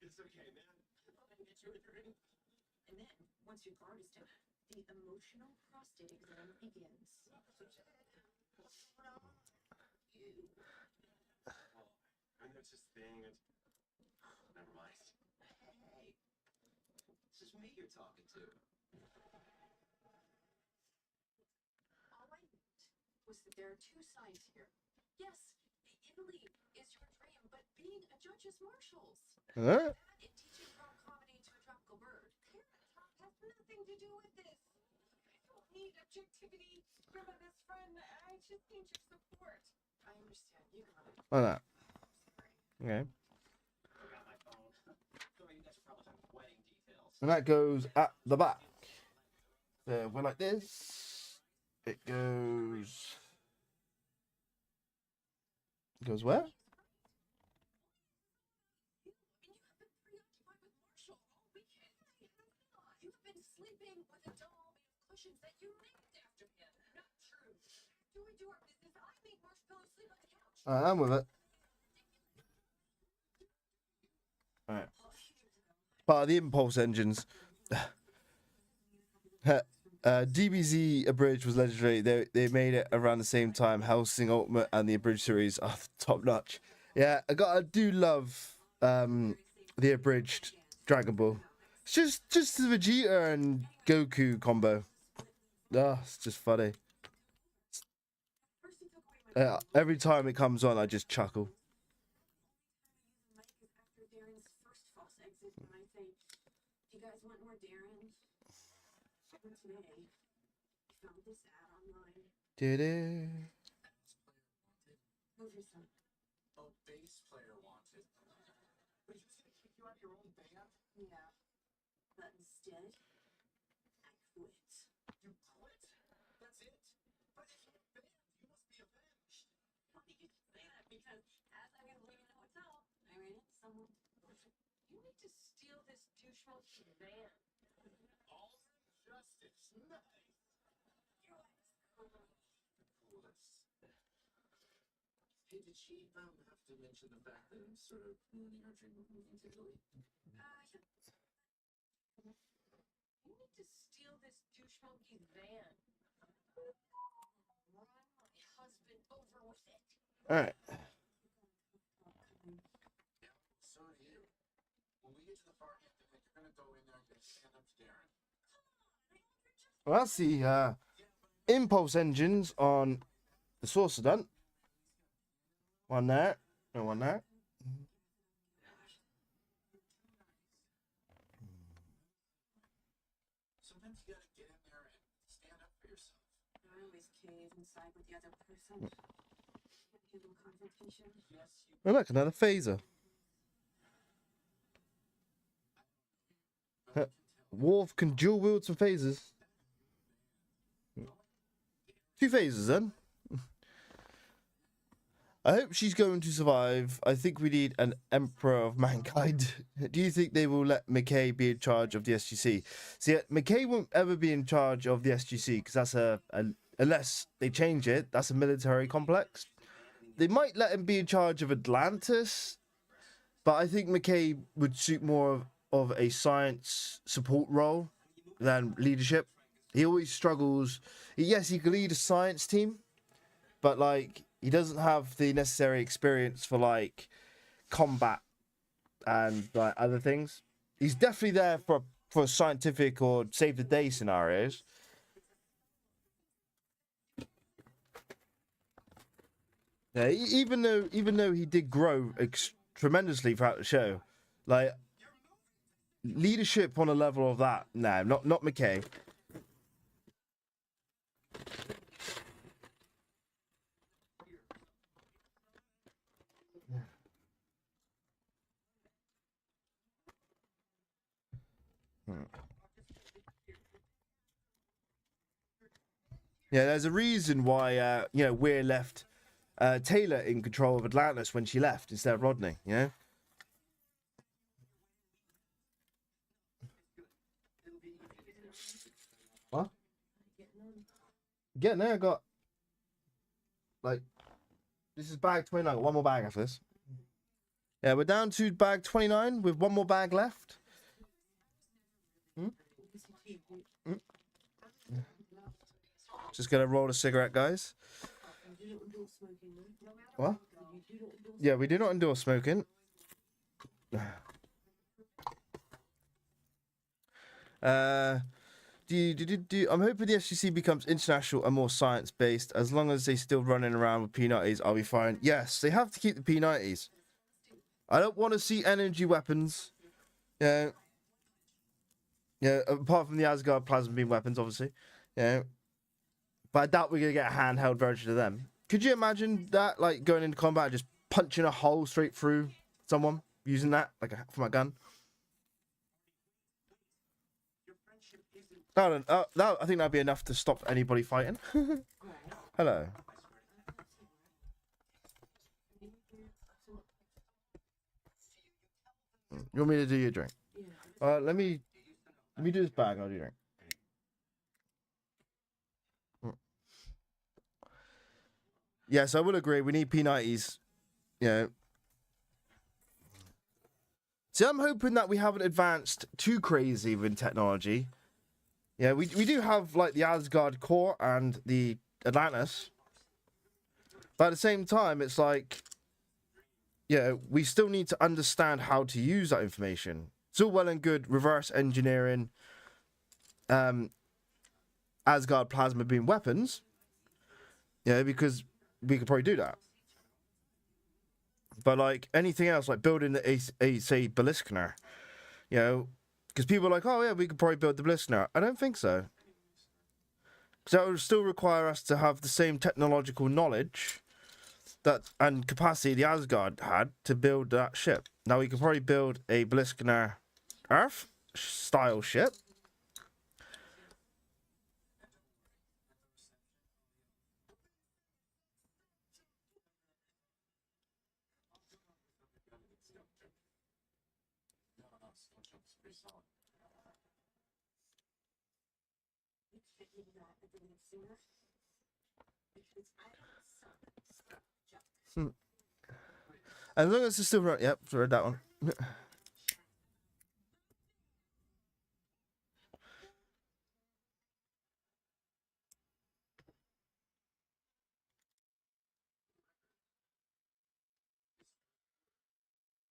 It's okay, man. I'll get you a drink. And then, once your guard is down, the emotional prostate exam begins. What's going on? You. Well, I know it's this thing. Never mind. Hey. It's just me you're talking to. All I meant was that there are two sides here. Yes, Italy is your dream, but being a judge is Marshall's. Huh? It teaches from comedy to a tropical bird. Parent talk has nothing to do with this. I don't need objectivity from my best friend. I just need your support. I understand. You got it. Like that. Sorry. Okay. Forgot my phone. So you guys are probably talking wedding details. And that goes at the back. So we're like this. It goes. Goes where? And you have been preoccupied with Marshall all weekend. You've been sleeping with a doll made of cushions that you named after him. Not true. After we do our business, I make Marshmallow sleep on the couch. I'm with it. Alright. Part of the impulse engines. DBZ Abridged was legendary. They made it around the same time. Hellsing Ultimate and the Abridged series are top notch. Yeah, I do love the Abridged Dragon Ball. It's just the Vegeta and Goku combo. It's just funny. Every time it comes on, I just chuckle. After Darren's first false exit, when I say, "You guys want more Darren?" And today, I found this ad online. Did it? Move your son. Oh, bass player wanted. But he's gonna kick you out of your own band? Yeah. But instead, I quit. You quit? That's it? But if you're banned, you must be avenged. Funny you should say that because as I was leaving the hotel, I ran into someone. You need to steal this douche monkey's van. All justice. Nice. Hey, did she have to mention the fact that I'm sort of ruining our dream of moving to Italy? Yeah. You need to steal this douche monkey's van. Run my husband over with it. Alright. Yeah, so do you. When we get to the far end of it, you're gonna go in there and you're gonna stand up to Darren. Well, that's the impulse engines on the saucer done. One there, and one there. Sometimes you gotta get in there and stand up for yourself. I always cave and side with the other person. Can't handle confrontation. Yes, you. Oh, look, another phaser. Worf can dual wield some phasers. Two phasers then. I hope she's going to survive. I think we need an emperor of mankind. Do you think they will let McKay be in charge of the SGC? See, McKay won't ever be in charge of the SGC because that's unless they change it, that's a military complex. They might let him be in charge of Atlantis, but I think McKay would suit more of a science support role than leadership. He always struggles. Yes, he can lead a science team, but like he doesn't have the necessary experience for like combat and like other things. He's definitely there for scientific or save the day scenarios. Yeah, even though he did grow tremendously throughout the show, like leadership on a level of that, no, not McKay. Yeah, there's a reason why Weir left Taylor in control of Atlantis when she left instead of Rodney. You know. What? Getting there, I got like this is bag 29. One more bag after this. Yeah, we're down to bag 29 with one more bag left. Just gonna roll a cigarette, guys. What? Yeah, we do not endorse smoking. I'm hoping the SGC becomes international and more science-based. As long as they still running around with P90s, I'll be fine. Yes, they have to keep the P90s. I don't want to see energy weapons. Yeah. Yeah, apart from the Asgard plasma beam weapons, obviously. Yeah. But I doubt we're going to get a handheld version of them. Could you imagine that, like, going into combat and just punching a hole straight through someone using that, like, from a gun? I think that'd be enough to stop anybody fighting. Hello. You want me to do your drink? Let me do this bag. I'll do your drink. Yes, I would agree. We need P90s. Yeah. See, I'm hoping that we haven't advanced too crazy with technology. Yeah, we do have like the Asgard core and the Atlantis. But at the same time, it's like, yeah, we still need to understand how to use that information. It's all well and good reverse engineering Asgard plasma beam weapons. Yeah, because we could probably do that. But like anything else, like building a say Balliskner, you know, because people are like, oh yeah, we could probably build the Balliskner. I don't think so. Because that would still require us to have the same technological knowledge that and capacity the Asgard had to build that ship. Now we could probably build a Balliskner Earth style ship. As long as it's still right. Yep, read that one.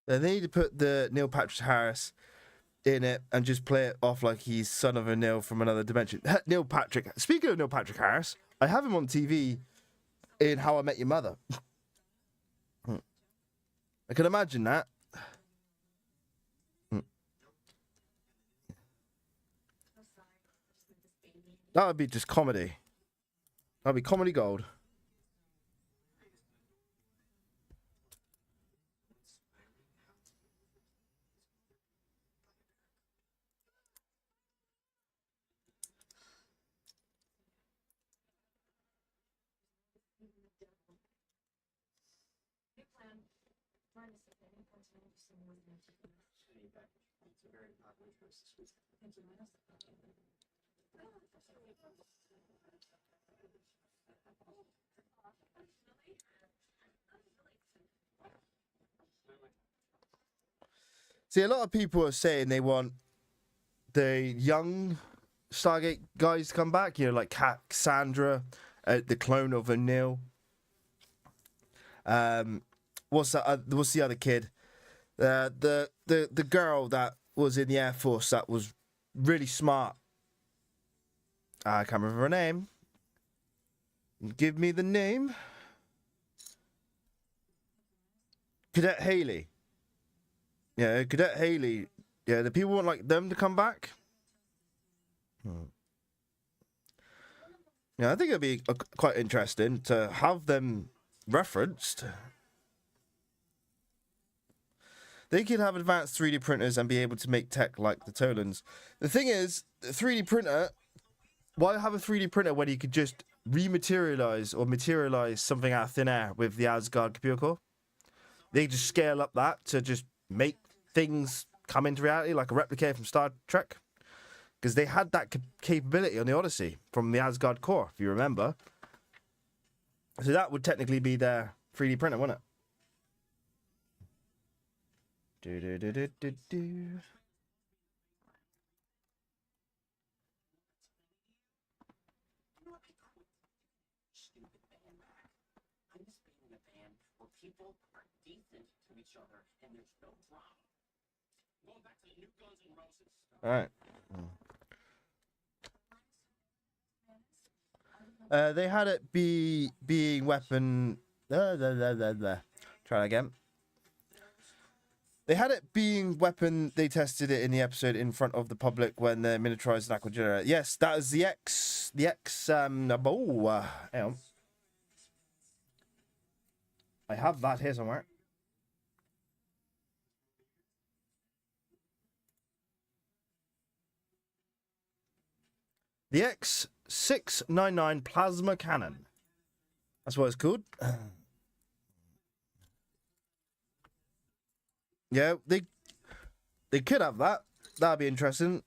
They need to put the Neil Patrick Harris in it and just play it off like he's son of a Neil from another dimension. Neil Patrick. Speaking of Neil Patrick Harris, I have him on TV in How I Met Your Mother. I can imagine that. That would be just comedy. That'd be comedy gold. See, a lot of people are saying they want the young Stargate guys to come back. You know, like Cassandra, the clone of O'Neill. What's that? What's the other kid? The girl that was in the Air Force that was really smart. I can't remember her name. Give me the name. Cadet Haley. Yeah, Cadet Haley. Yeah, the people want like them to come back. Yeah, I think it'd be quite interesting to have them referenced. They could have advanced 3D printers and be able to make tech like the Tolans. The thing is, the 3D printer, why have a 3D printer when you could just rematerialize or materialize something out of thin air with the Asgard computer core? They just scale up that to just make things come into reality like a replica from Star Trek. Because they had that capability on the Odyssey from the Asgard core, if you remember. So that would technically be their 3D printer, wouldn't it? Do. Stupid band back. I miss being in a band where people are decent to each other and there's no drama. Going back to the new Guns N' Roses. All right. They had it being weapon. Try again. They had it being weapon. They tested it in the episode in front of the public when the miniaturized an aqua generator. Yes, that is the X. The X. Hang on. I have that here somewhere. The X699 plasma cannon. That's what it's called. Yeah, they could have that. That'd be interesting.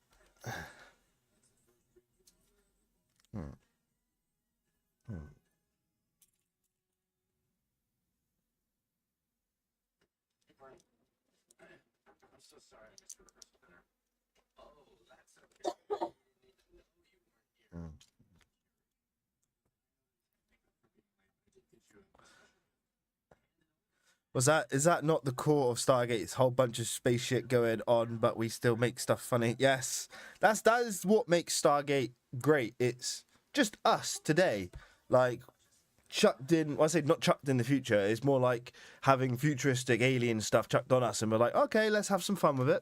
I'm so sorry I missed the rehearsal dinner. Oh, that's okay. Is that not the core of Stargate? It's a whole bunch of space shit going on, but we still make stuff funny. Yes, that is what makes Stargate great. It's just us today, like chucked in. Well, I say not chucked in the future. It's more like having futuristic alien stuff chucked on us, and we're like, okay, let's have some fun with it.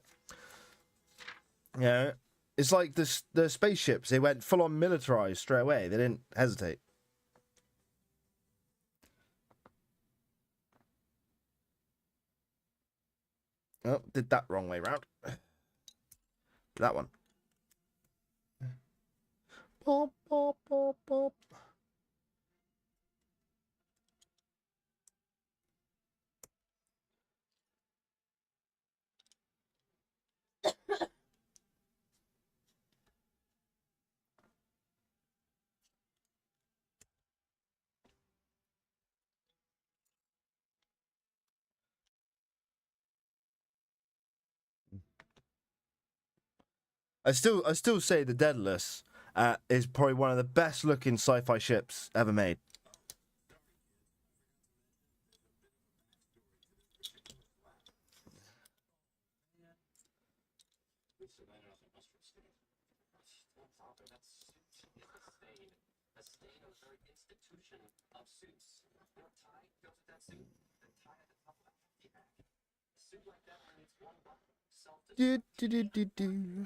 Yeah, it's like the spaceships. They went full on militarized straight away. They didn't hesitate. Oh, did that wrong way round. That one. Pop, pop, pop, pop. I still say the Daedalus is probably one of the best looking sci-fi ships ever made. We survived off the mustard state. That's awful. That's a stain of the very institution of suits. Your tie goes with that suit. The tie at the top of a hefty bag. A suit like that only needs one button. Do, do, do, do, do.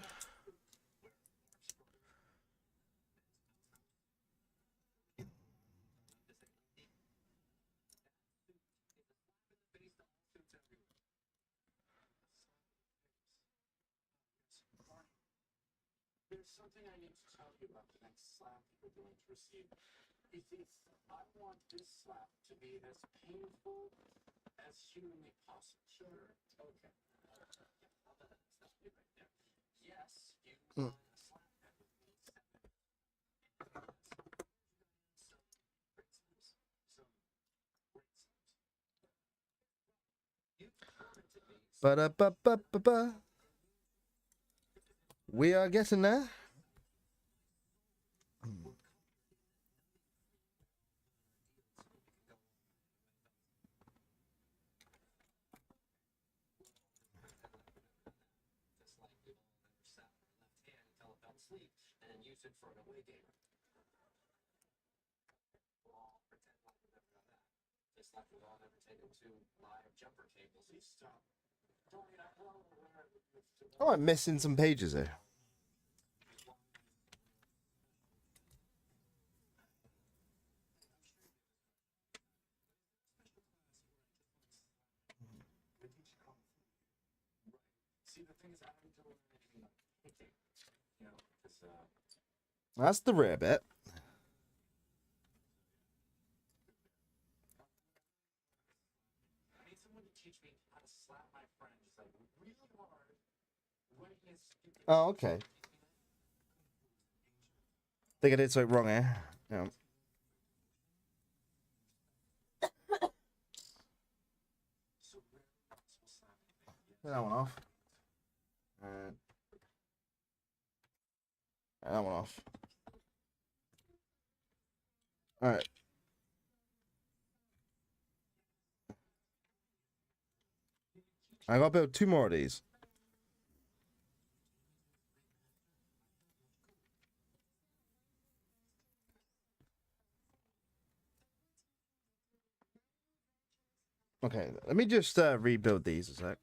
There's something I need to tell you about the next slap you're going to receive. It is, I want this slap to be as painful as humanly possible. Sure. Okay. I'll let that stop you right there. Yes, you want a slap that with me. Some great slaps. Some great slaps. You prefer it to be Ba-da-ba-ba-ba-ba. We are getting there. sleep and use it for an away game. We'll all pretend like we never done that. Just like we've all never taken 2 live jumper cables. Please stop. Tony, I'm well aware that you've Oh, I'm missing some pages here. with each conflict. Right. See, the thing is, I haven't to learn anything like hitting. You know, because That's the rare bit. I need someone to teach me how to slap my friend just like really hard when he is stupid. Oh, okay. Think I did something wrong here. Yeah. So rare possible slapping thing. Get that one off. And that one off. Alright. I gotta build 2 more of these. Okay, let me just rebuild these a sec.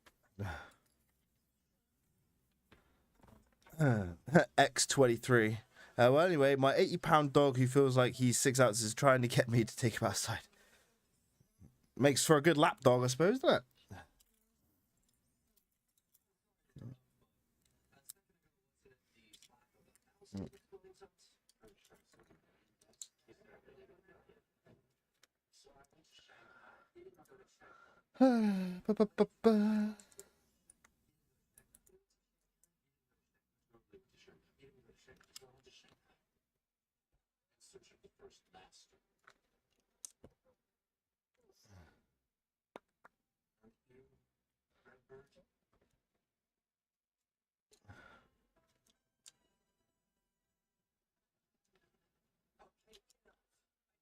X23. Well, anyway, my 80-pound dog who feels like he's 6 ounces is trying to get me to take him outside. Makes for a good lap dog, I suppose, doesn't it? Ba-ba-ba-ba. Search of the first master. Aren't you, Redbird? Okay, enough. I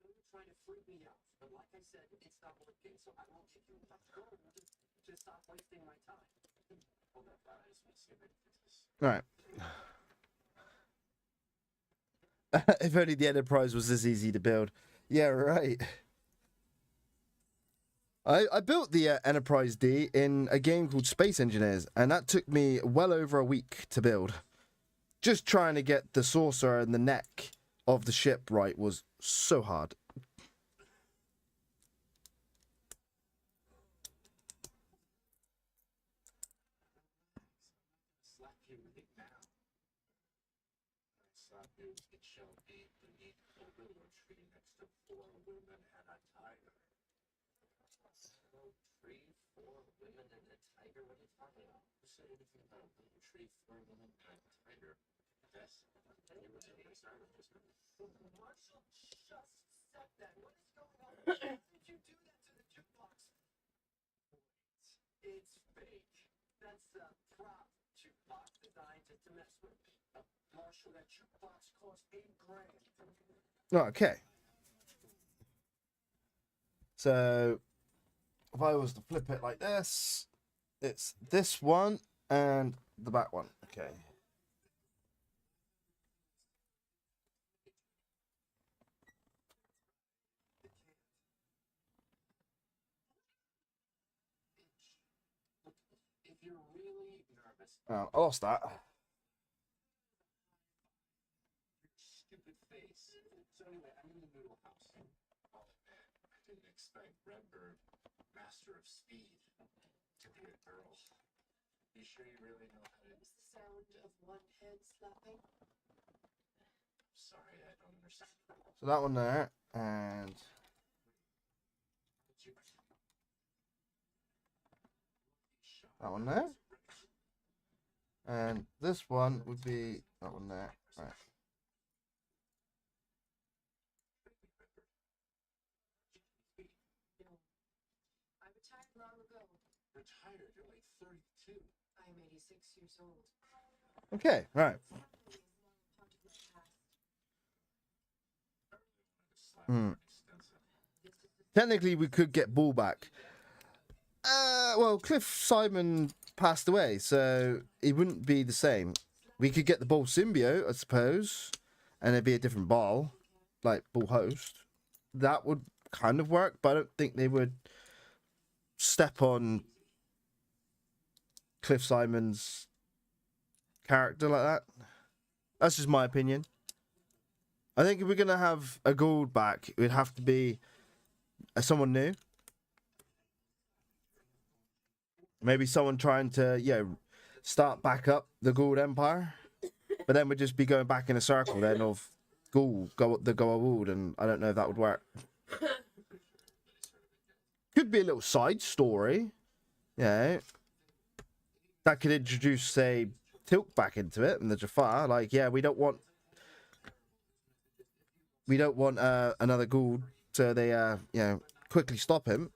know you're trying to freak me out, but like I said, it's not working, so I won't give you enough gold to stop wasting my time. Hold up, I just want to see if I can fix this. Right. If only the Enterprise was this easy to build. Yeah, right. I built the Enterprise D in a game called Space Engineers, and that took me well over a week to build. Just trying to get the saucer and the neck of the ship right was so hard. Slap you right now. I slap you, it shall be beneath a willow tree next to 4 women and a tiger. Willow tree, 4 women, and a tiger. What are you talking about? Who said anything about a willow tree, 4 women, and a tiger? Yes? You were the starter just now. Marshall just said that. What is going on? Why did you do that to the jukebox? It's fake. That's a prop jukebox designed to mess with me. Marshall, that jukebox cost $8,000. Okay. So, if I was to flip it like this, it's this one and the back one. Okay. If you're really nervous, I lost that. stupid face. So anyway, I'm in the noodle house. Oh man, I didn't expect Redbird, master of speed, to be a girl. You sure you really know how to? What was the sound of one head slapping? Sorry, I don't understand. So that one there, and that one there, and this one would be that one there. Right. I retired long ago. Retired? You're like 32. I am 86 years old. Okay, right. Part of my past. Hmm. Extensive. Technically, we could get Ball back. Well, Cliff Simon passed away, so he wouldn't be the same. Slap We could get the ball symbiote, I suppose, and it'd be a different ball, like ball host. That would kind of work, but I don't think they would step on Cliff Simon's character like that. That's just my opinion. I think if we're gonna have a Gould back, it would have to be someone new. Maybe someone trying to, start back up the Gould Empire. But then we'd just be going back in a circle then of Gould, the Goa'uld, and I don't know if that would work. Could be a little side story. Yeah. That could introduce, say, Tilk back into it and the Jafar. Like, yeah, we don't want another Gould, so they quickly stop him.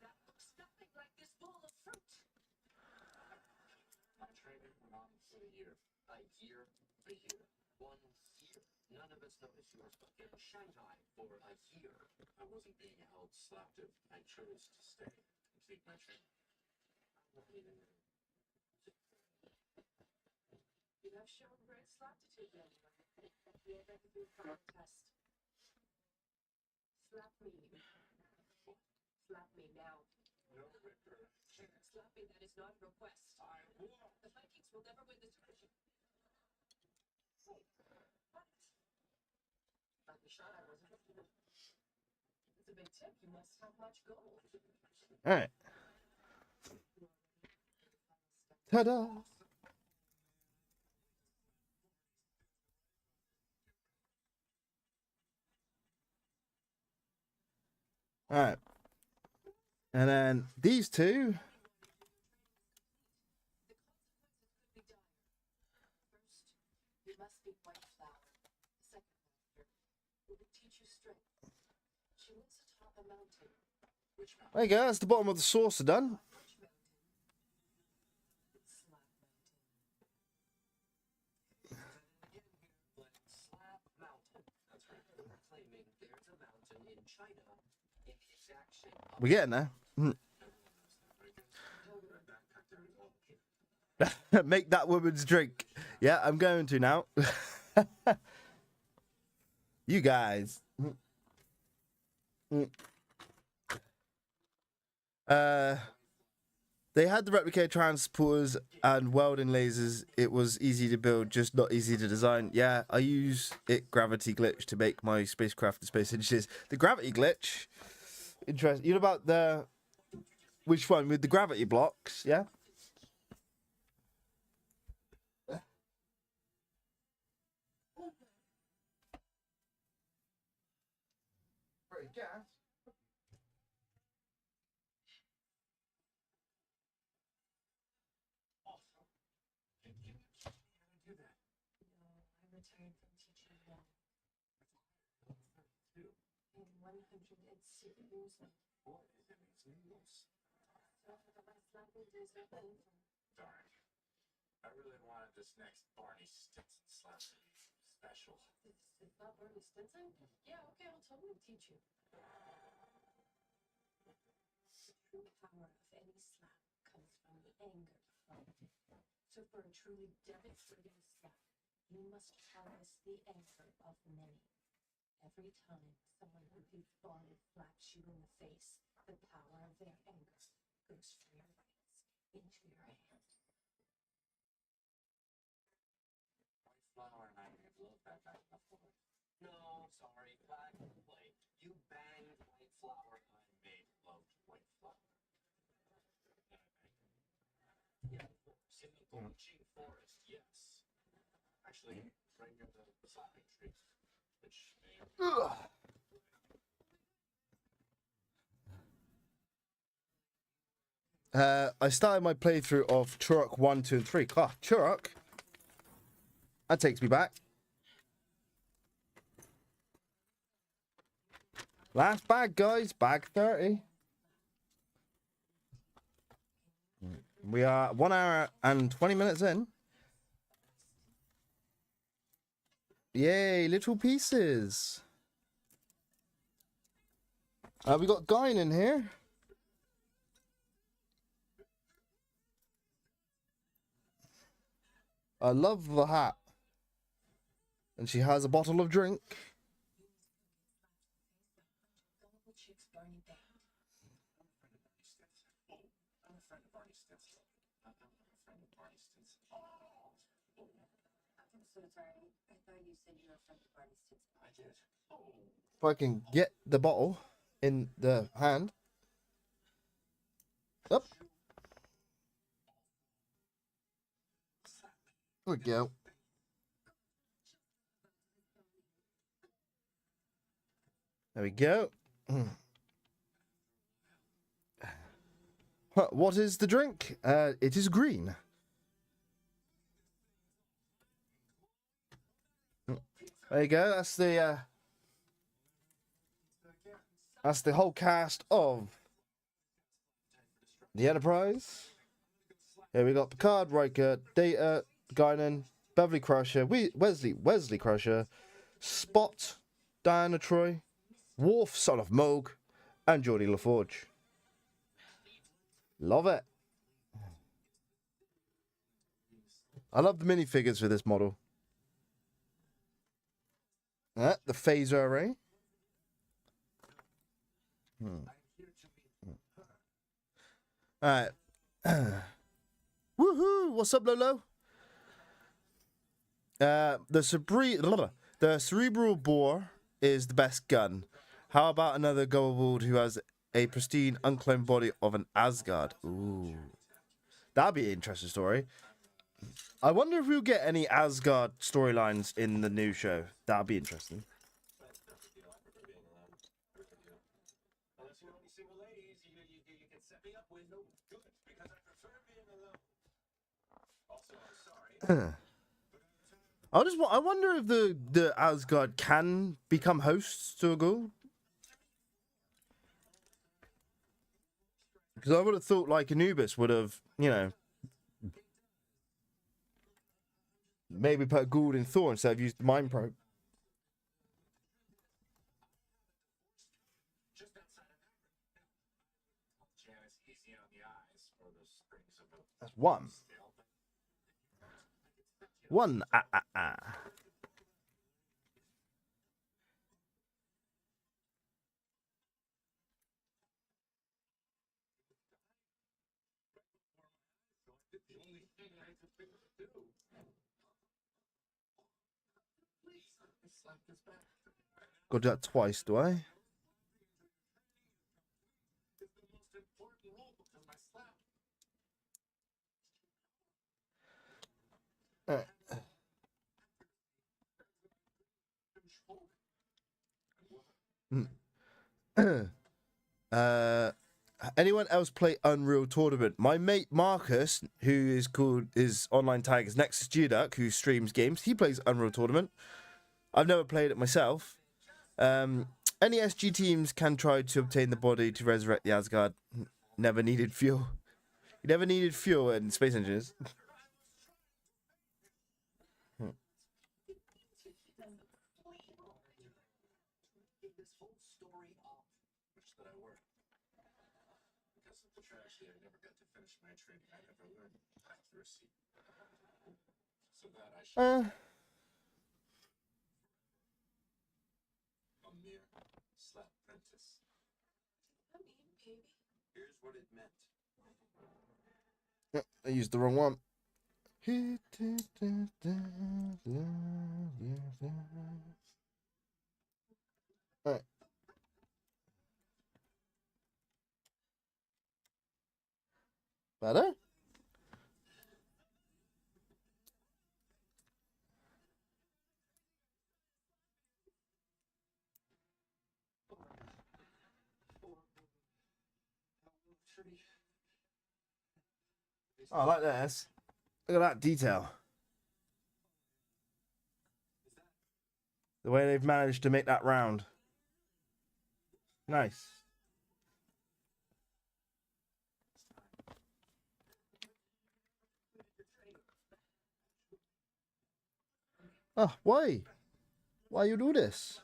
That looks nothing like this bowl of fruit. My training went on for a year. A year. 1 year. None of us noticed you were stuck in Shanghai for a year. I wasn't being held slaptive. I chose to stay, complete my training. You have shown great slaptitude anyway. You are ready to do a final test. Slap me. Slap me now. No, Ricker. Slap me, that is not a request. I won. The Vikings will never win this division. Wait, what? Like the shot I wasn't looking at. It's a big tip. You must have much gold. All right. Ta-da! All right. And then these two. The consequences could be dire. First, you must be white flower. Second factor, it will teach you strength. She lives atop a mountain. Which mountain? There you go. That's the bottom of the saucer done. Which mountain? Slap mountain. But Slab Mountain. That's right. Claiming there's a mountain in China in the exact shape of We're getting there. Make that woman's drink. Yeah, I'm going to now. You guys. They had the replicator transporters and welding lasers. It was easy to build, just not easy to design. Yeah, I use gravity glitch to make my spacecraft and space inches. The gravity glitch. Interesting. You know about the which one with the gravity blocks? Yeah. No, I retired from teaching then. In 106 years. Boy, that makes news. So for the last 90 days of over. Darn. I really wanted this next Barney Stinson slap to be special. It's not Bernie Stinson? Yeah, okay, I'll totally teach you. The true power of any slap comes from the anger from it. So for a truly devastating slap, you must harness the anger of many. Every time someone who you've bonded slaps you in the face, the power of their anger goes from your legs into your hands. White Flower and I have loved that guy before. No, sorry, Black Play. You banged White Flower. I made love to White Flower. Yeah, of course. In the Bulging Forest, yes. Actually, right near the slapping tree. Which may I started my playthrough of Turok 1, 2, and 3. Ah, Turok. That takes me back. Last bag, guys. Bag 30. We are 1 hour and 20 minutes in. Yay, little pieces. We got Guine in here. I love the hat. And she has a bottle of drink. Gullible chicks Barney banged. I'm a friend of Barney Stinson. I'm a friend of Barney Stinson. I'm so sorry. I thought you said you were a friend of Barney Stinson. I did. If I can get the bottle in the hand. Up. There we go. There we go. What is the drink? It is green. There you go. That's the whole cast of the Enterprise. Here we got Picard, Riker, Data, Guinan, Beverly Crusher, Wesley Crusher, Spot, Diana Troy, Worf, son of Moog, and Geordie LaForge. Love it. I love the minifigures for this model. The phaser array. Alright. Woohoo! What's up, Lolo? The cerebral bore is the best gun. How about another Goa'uld who has a pristine, unclaimed body of an Asgard? Ooh. That'd be an interesting story. I wonder if we'll get any Asgard storylines in the new show. That'd be interesting. Unless you know any single ladies, you can set me up with. No, good, because I prefer being alone. Also, I'm sorry. I wonder if the Asgard can become hosts to a Goa'uld. Because I would have thought like Anubis would have, maybe put a Goa'uld in Thor instead of used the Mind Probe. Just outside of that. Janice, easy on the eyes for the springs of a That's one. One. The only thing I could think to do. Please, slap this back. Got to do that twice, do I? It's the most important rule because my slap. Anyone else play Unreal Tournament? My mate Marcus, who is called his online tag is Nexus Geoduck, who streams games, he plays Unreal Tournament. I've never played it myself. Any SG teams can try to obtain the body to resurrect the Asgard. Never needed fuel. You never needed fuel in Space Engineers. This whole story off. Which that I work. Because of the tragedy, I never got to finish my training. I never learned accuracy. So that I should. A mere slap apprentice. I mean, baby. Here's what it meant. I used the wrong one. Alright. Better? Oh, I like this. Look at that detail. The way they've managed to make that round. Nice. Oh, why? Why you do this?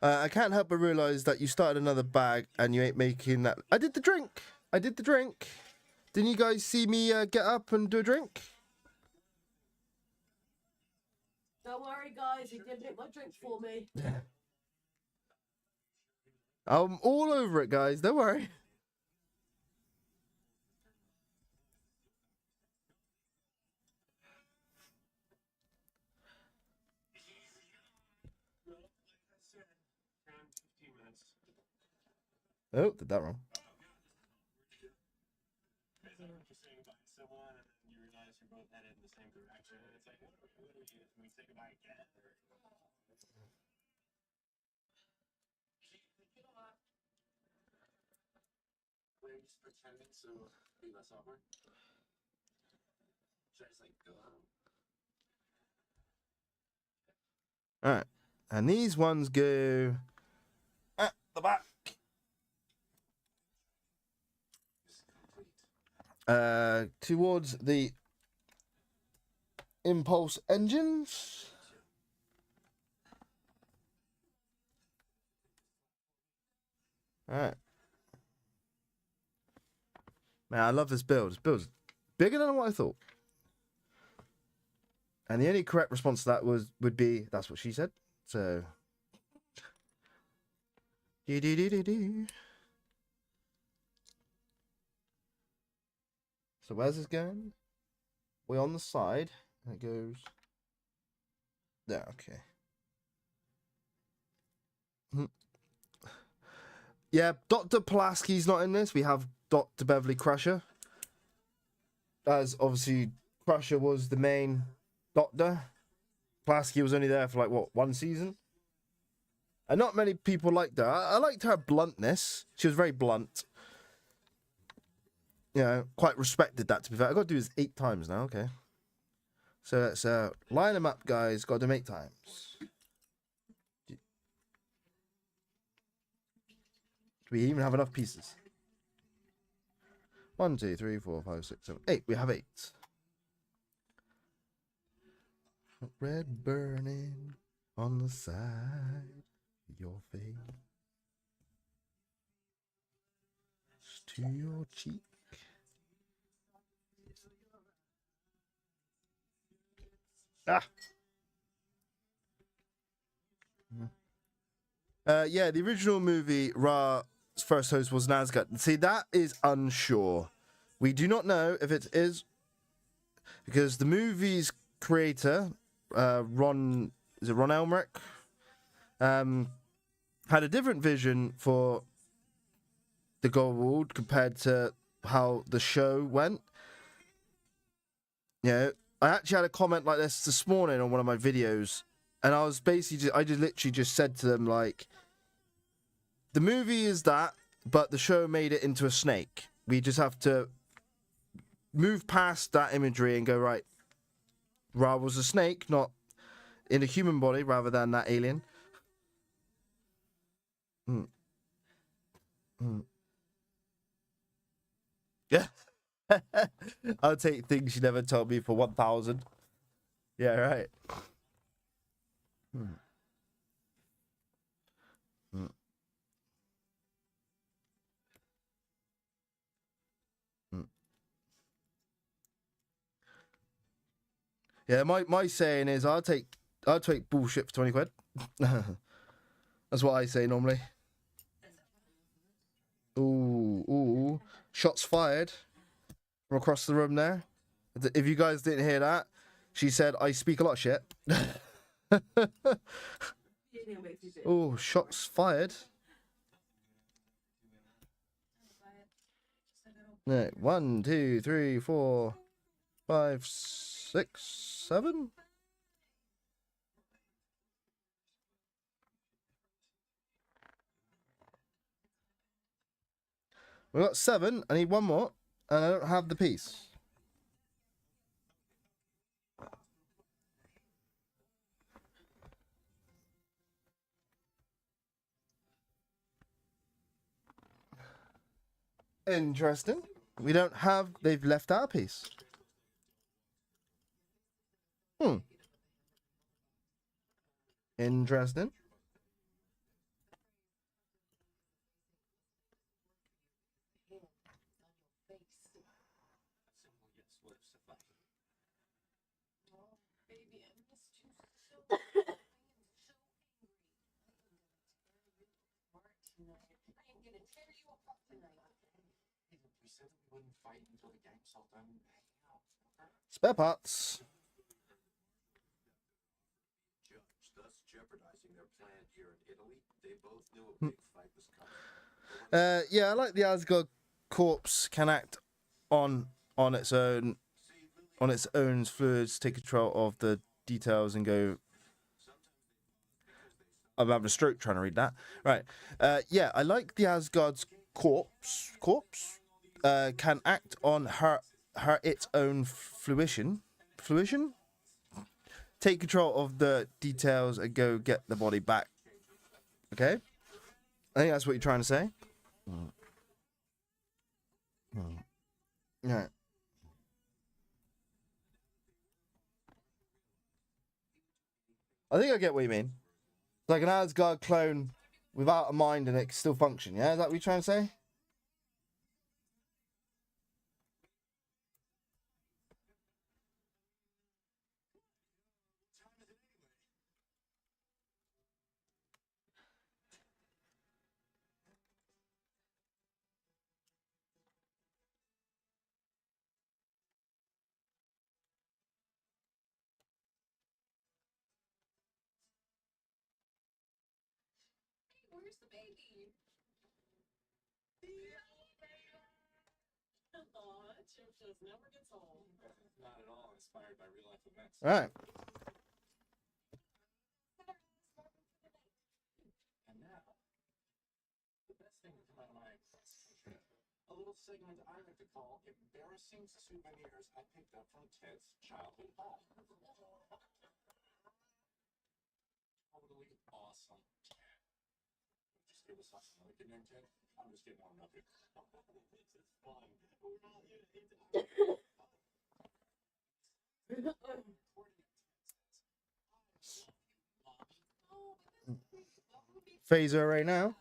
I can't help but realize that you started another bag and you ain't making that. I did the drink. I did the drink. Didn't you guys see me get up and do a drink? Don't worry, guys. He did make my drink for me. I'm all over it, guys. Don't worry. Oh, did that wrong. We're just pretending to be less awkward. Should I just like go out? All right, and these ones go at the back. Towards the impulse engines. All right. Man, I love this build. This build's bigger than what I thought. And the only correct response to that would be, that's what she said. So. Do. So where's this going? We're on the side. And it goes there, okay. Yeah, Dr. Pulaski's not in this. We have Dr. Beverly Crusher. As obviously Crusher was the main doctor. Pulaski was only there for like what, one season? And not many people liked her. I liked her bluntness. She was very blunt. You know, quite respected that, to be fair. I got to do this 8 times now, okay. So let's line them up, guys. Got to do 8 times. Do we even have enough pieces? 1, 2, 3, 4, 5, 6, 7, 8. We have 8. Red burning on the side of your face. To your cheek. Ah. Yeah, the original movie, Ra's first host was Nazgûl. See, that is unsure. We do not know if it is, because the movie's creator, Ron Elmerick, had a different vision for the Goa'uld compared to how the show went. You know, I actually had a comment like this morning on one of my videos, and I was basically I just literally said to them, like, the movie is that, but the show made it into a snake. We just have to move past that imagery and go, right, Ra was a snake, not in a human body, rather than that alien. Yeah. I'll take things you never told me for 1,000. Yeah, right. Yeah, my saying is I'll take bullshit for 20 quid. That's what I say normally. Ooh. Shots fired from across the room there. If you guys didn't hear that, she said, I speak a lot of shit. Oh, shots fired. No, 1, 2, 3, 4, 5, 6, 7. We got 7. I need 1 more, and I don't have the piece. Interesting. We don't have. They've left our piece. Interesting. Baby, I missed you so much. I am so angry. I am gonna tear you apart tonight. We said that we wouldn't fight until the gang's all done hanging out. Spare parts. Judge, thus jeopardizing their plan here in Italy. They both knew a big fight was coming. Yeah, I like the Asgard corpse can act on its own fluids, take control of the details, and go. I'm having a stroke trying to read that. Right. Yeah, I like the Asgard's corpse can act on its own fruition. Take control of the details and go get the body back. Okay? I think that's what you're trying to say. Yeah. I think I get what you mean. It's like an Asgard clone without a mind and it can still function, yeah? Is that what you're trying to say? Hey, where's the baby? Aw, that chip just never gets old. Not at all inspired by real life events. Right. And now, the best thing to come out of my a little segment I like to call embarrassing souvenirs I picked up from Ted's childhood home. Totally awesome. Just give us something like it, name Ted. I'm just getting warmed up here. This is fun. We're not here to Phaser right now.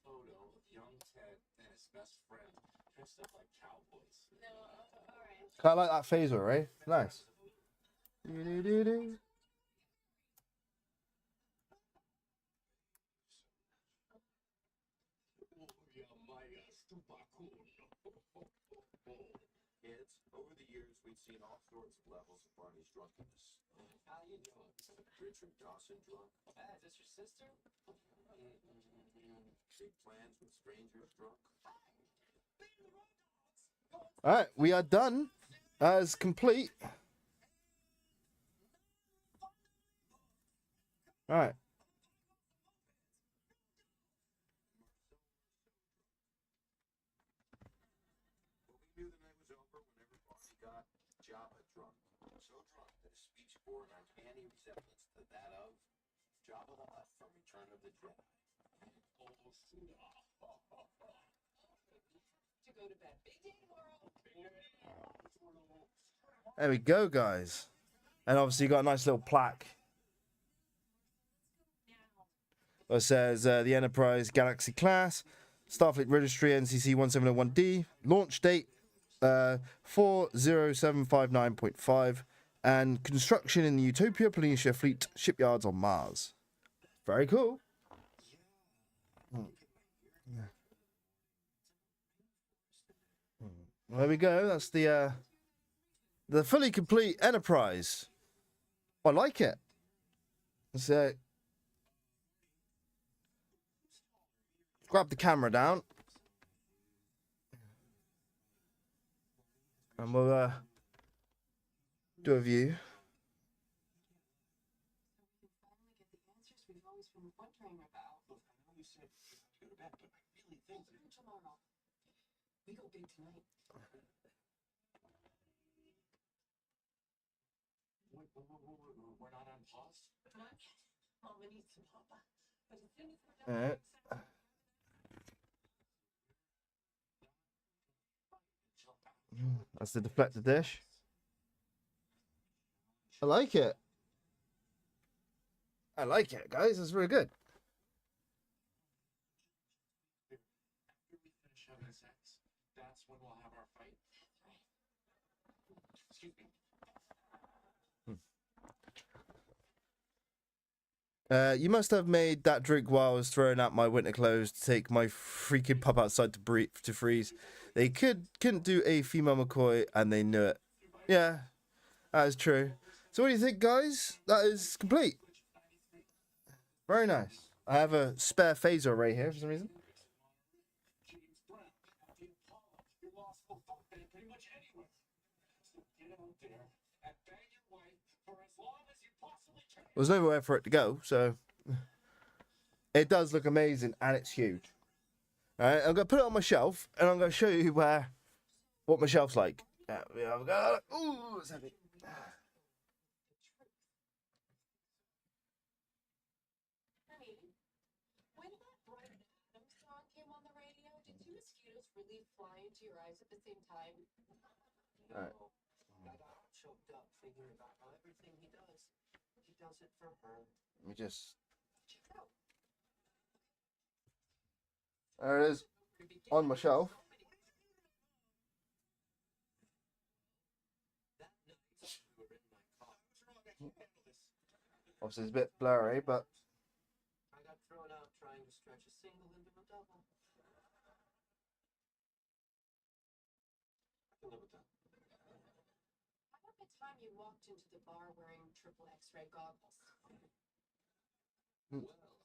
Photo of young Ted and his best friend dressed up like cowboys. No, alright. I like that phaser, right? Nice. Do-do-do-do. Kids, over the years, we've seen all sorts of levels of Barney's drunkenness. How you doing? Richard Dawson drunk, Hey, is this your sister? big plans with strangers drunk. All right, we are done. As complete. All right. Well, we knew the night was over whenever Barney got Jabba drunk. So drunk that his speech bore an uncanny resemblance to that of Jabba the Hutt from Return of the Jedi. To go to bed. Big day tomorrow. There we go, guys. And obviously, you got a nice little plaque that says the Enterprise Galaxy class, Starfleet Registry NCC 1701D, launch date 40759.5, and construction in the Utopia Planitia Fleet shipyards on Mars. Very cool. Well, there we go. That's the fully complete Enterprise. I like it. Let's grab the camera down, and we'll do a view. We can finally get the answers we've always been wondering about. Look, I know you said you have to go to bed, but I really think that Tomorrow. We go big tonight. we're not on pause. Mama needs some papa. But as soon as we're All done, right. That's the deflector dish. I like it. I like it, guys. It's really good. After we finish having sex, that's when we'll have our fight. Excuse me. You must have made that drink while I was throwing out my winter clothes to take my freaking pup outside to freeze. They couldn't do a female McCoy, and they knew it. Yeah, that is true. So what do you think, guys? That is complete. Very nice. I have a spare phaser right here for some reason. James Brown, Captain Paula, you're lost for funk band pretty much anywhere. So get out there and bang your wife for as long as you possibly can. There's nowhere for it to go, so it does look amazing, and it's huge. All right, I'm gonna put it on my shelf, and I'm gonna show you what my shelf's like. We have got. Ooh, it's heavy. Honey, when that Brian Adams song came on the radio, did two mosquitoes really fly into your eyes at the same time? Alright. I got choked up thinking about how everything he does it for her. Let me just. Check it out. There it is, on my shelf. That night, we were in my car. Obviously, it's a bit blurry, but I got thrown out trying to stretch a single into a double. I can live with that. How about the time you walked into the bar wearing triple X-ray goggles?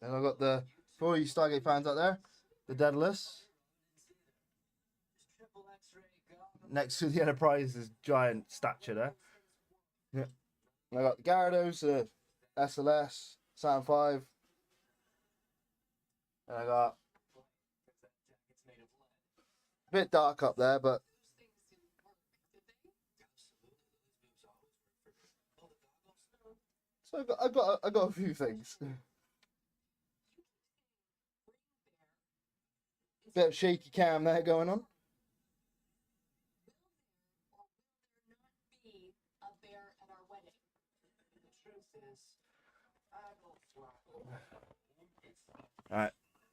then I got the for all you Stargate fans out there, the Daedalus Triple X-ray goggles. next to the Enterprise's giant statue there. Yeah, and I got the Gyarados, the SLS, Saturn 5, and I got It's made of lead. a bit dark up there, but Those things didn't work, did they? Absolutely. Those boobs always work for me. Oh, the goggles? No. so I got a few things. Bit of shaky cam there going on. Will there or will there not be a bear at our wedding? The truth is, I will throttle. All right,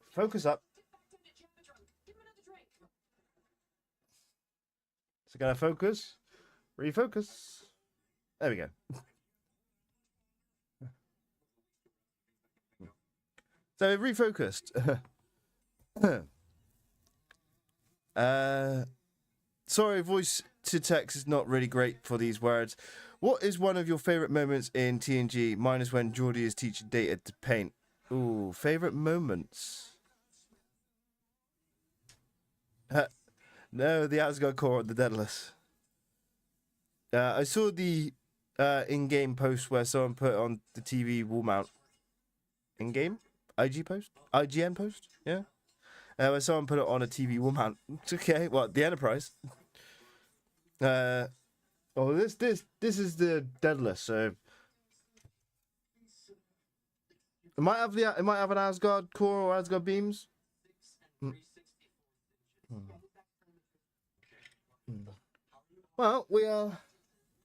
focus up. Get back down to jam a drunk. Give him another drink. So gotta focus, refocus. There we go. So it refocused. Sorry, voice to text is not really great for these words. What is one of your favorite moments in TNG? Mine is when Geordie is teaching Data to paint. Ooh, favorite moments. No, the Asgard core, the Daedalus. I saw the in-game post where someone put on the TV wall mount. In-game? IG post? IGN post? Yeah. Where someone put it on a TV wall mount. It's okay. What? The Enterprise. Oh, this is the Daedalus. So it might have an Asgard core or Asgard beams. Well, we are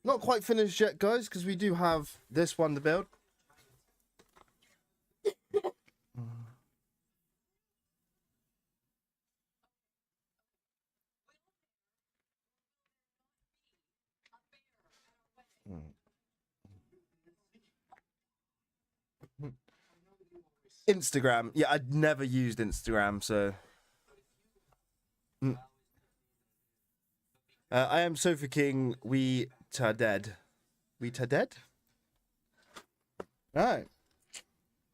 not quite finished yet, guys, because we do have this one to build. Instagram. Yeah, I'd never used Instagram, so. I am Sofa King. We ta dead. We ta dead? Alright.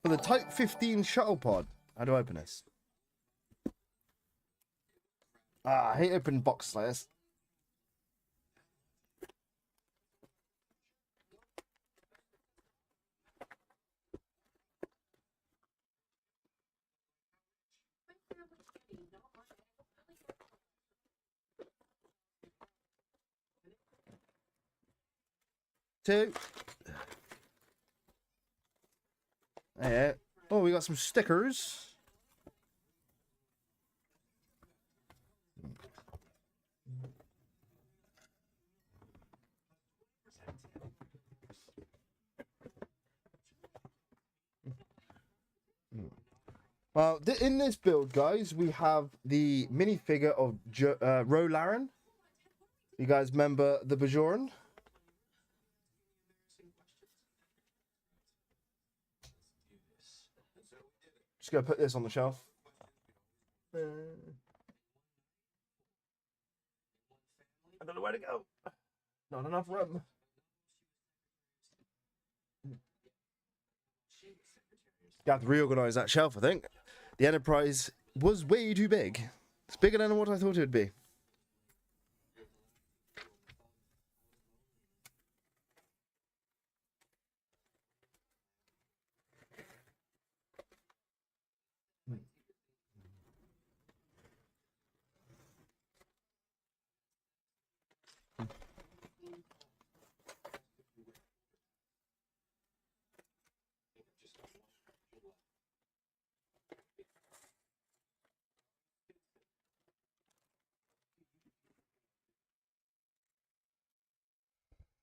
For the Type 15 shuttle pod. How do I open this? I hate opening boxes like this. Two. Yeah. Oh, we got some stickers. In this build, guys, we have the minifigure of Rolaren. You guys remember the Bajoran? Just gonna put this on the shelf. I don't know where to go. Not enough room. Got to reorganize that shelf, I think. The Enterprise was way too big. It's bigger than what I thought it would be.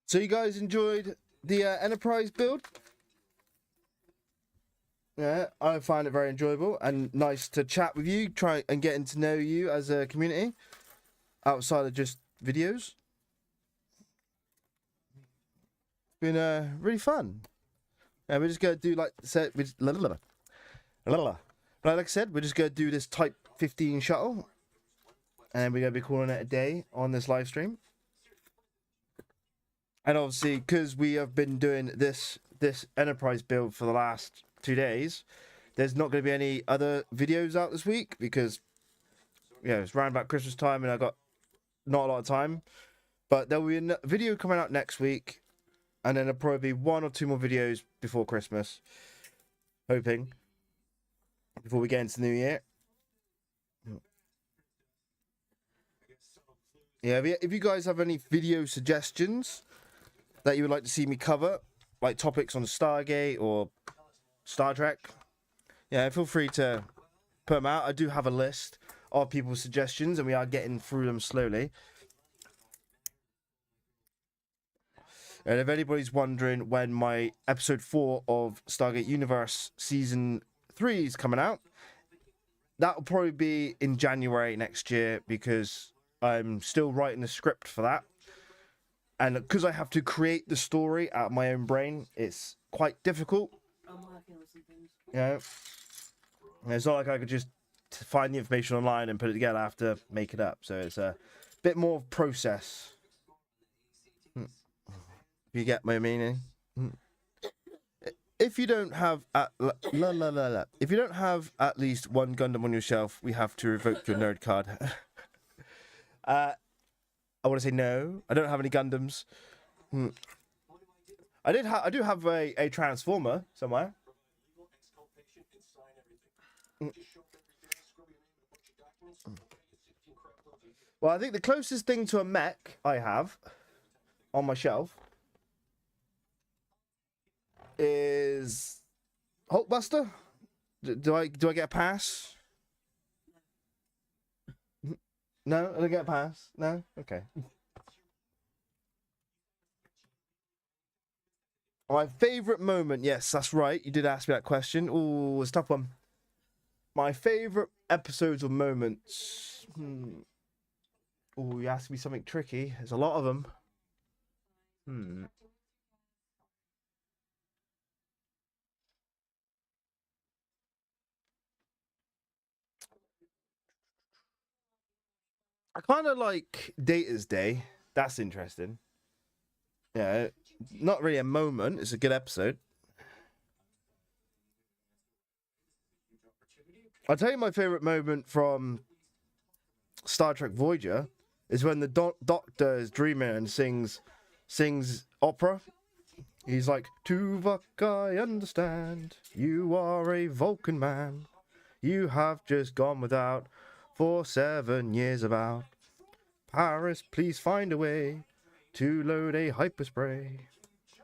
So you guys enjoyed the Enterprise build? Yeah, I find it very enjoyable and nice to chat with you, try and getting to know you as a community outside of just videos. It's been really fun. Yeah, we're just gonna do like said, but like I said, we're just gonna do this Type 15 shuttle, and we're gonna be calling it a day on this live stream. And obviously, because we have been doing this Enterprise build for the last 2 days, there's not going to be any other videos out this week because, yeah, it's around about Christmas time and I got not a lot of time. But there will be a video coming out next week, and then there'll probably be 1 or 2 more videos before Christmas, hoping, before we get into the new year. Yeah, if you guys have any video suggestions that you would like to see me cover, like topics on Stargate or Star Trek, yeah, feel free to put them out. I do have a list of people's suggestions, and we are getting through them slowly. And if anybody's wondering when my episode 4 of Stargate Universe season 3 is coming out, that will probably be in January next year because I'm still writing the script for that. And because I have to create the story out of my own brain, it's quite difficult. I'm working on some things. Yeah. It's not like I could just find the information online and put it together. I have to make it up. So it's a bit more process. If you get my meaning. If you don't have if you don't have at least 1 Gundam on your shelf, we have to revoke your nerd card. I want to say no. I don't have any Gundams. I do have a Transformer somewhere. Well, I think the closest thing to a mech I have on my shelf is Hulkbuster. Do I get a pass? No, I don't get a pass. No, okay. My favourite moment, yes, that's right. You did ask me that question. Ooh, it's a tough one. My favourite episodes or moments. Ooh, you asked me something tricky. There's a lot of them. I kind of like Data's Day. That's interesting. Yeah, not really a moment. It's a good episode. I'll tell you my favourite moment from Star Trek Voyager is when the Doctor is dreaming and sings opera. He's like, Tuvok, I understand. You are a Vulcan man. You have just gone without for 7 years about. Paris, please find a way to load a hyperspray. See,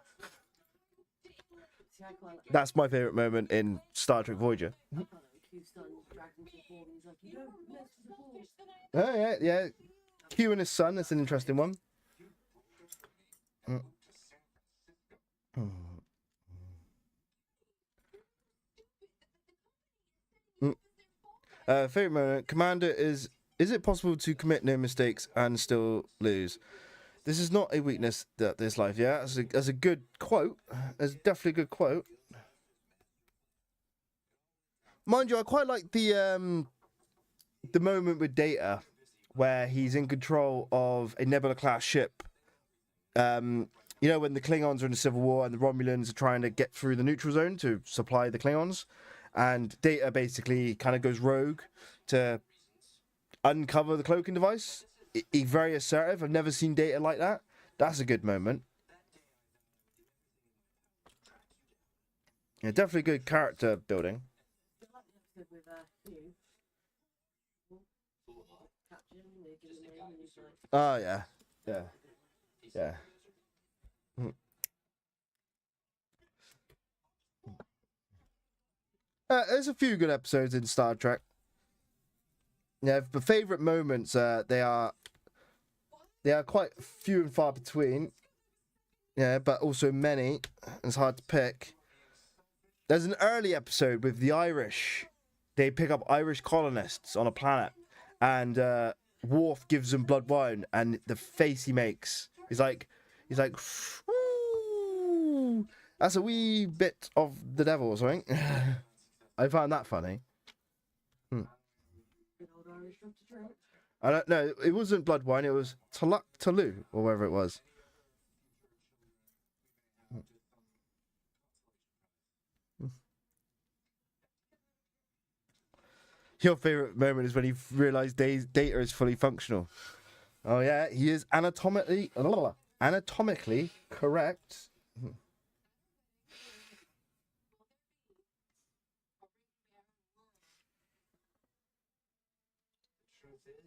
I quite like That's my favourite moment in Star Trek Voyager. Q's son dragged into the ball and he's like, you don't mess with the ball. Oh, yeah. Q and his son, that's an interesting one. Favorite moment. Commander is it possible to commit no mistakes and still lose? This is not a weakness that this life. Yeah, that's a good quote. That's definitely a good quote. Mind you, I quite like the moment with Data where he's in control of a Nebula class ship. You know, when the Klingons are in the Civil War and the Romulans are trying to get through the neutral zone to supply the Klingons, and Data basically kind of goes rogue to uncover the cloaking device. He's very assertive. I've never seen Data like that. That's a good moment. Yeah, definitely good character building. I like the episode with Hugh. Captain, they give him a name and he's like, Oh yeah, yeah. There's a few good episodes in Star Trek. Yeah, the favorite moments, they are quite few and far between. Yeah, but also many. It's hard to pick. There's an early episode with the Irish. They pick up Irish colonists on a planet, and Worf gives them blood wine, and the face he makes, he's like, "Ooh, that's a wee bit of the devil or something." I found that funny. good old Irish stuff to drink. I don't know. It wasn't blood wine. It was Taluk Talu or whatever it was. Your favorite moment is when you realize Data is fully functional. Oh yeah, he is anatomically correct. The truth is,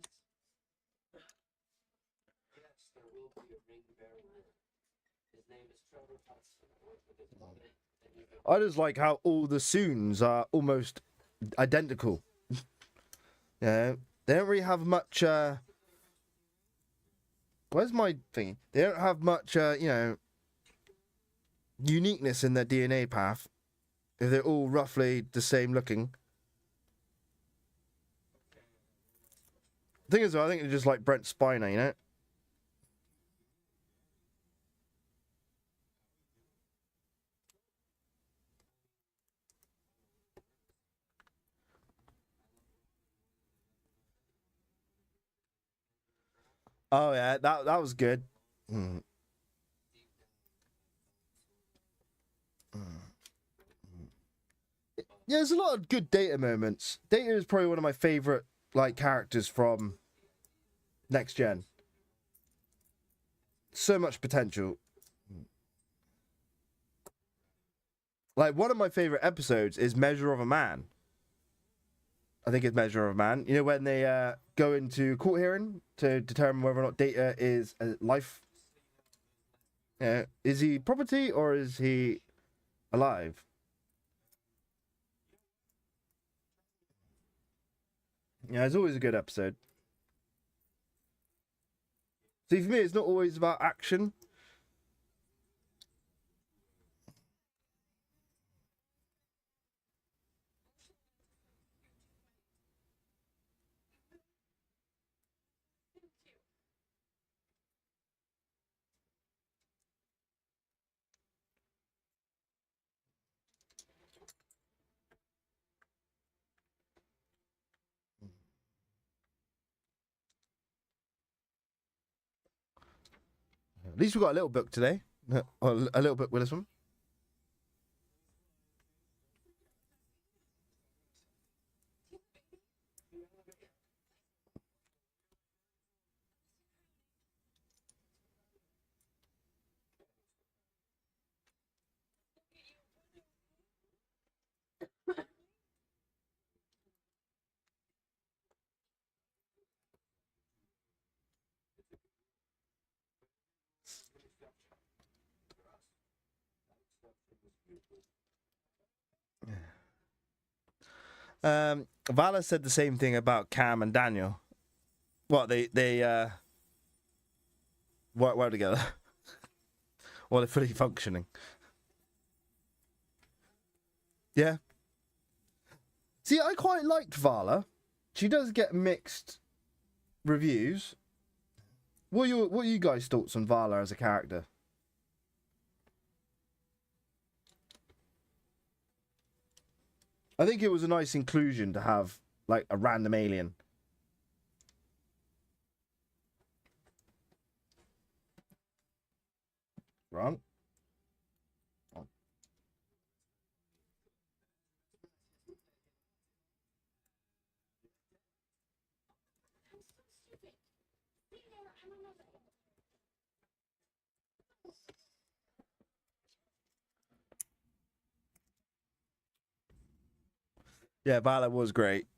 yes, there will be a ring-bearer. His name is Trevor Hudson. I worked with his mother, and you can I just like how all the Soons are almost identical. Yeah, they don't really have much. Where's my thing? They don't have much, uniqueness in their DNA path. If they're all roughly the same looking. The thing is, though, I think they're just like Brent Spiner, you know? Oh yeah, that was good. Mm. Yeah, there's a lot of good Data moments. Data is probably one of my favorite characters from Next Gen. So much potential. Like one of my favorite episodes is Measure of a Man. I think it's Measure of a Man. You know, when they go into court hearing to determine whether or not Data is a life. Yeah, is he property or is he alive? Yeah, it's always a good episode. See, for me, it's not always about action. At least we got a little book today. Or a little book with this one. Vala said the same thing about Cam and Daniel. What they work well together. Or they're fully functioning. Yeah. See, I quite liked Vala. she does get mixed reviews. What are you guys' thoughts on Vala as a character? I think it was a nice inclusion to have like a random alien. Wrong. Yeah, Vala was great.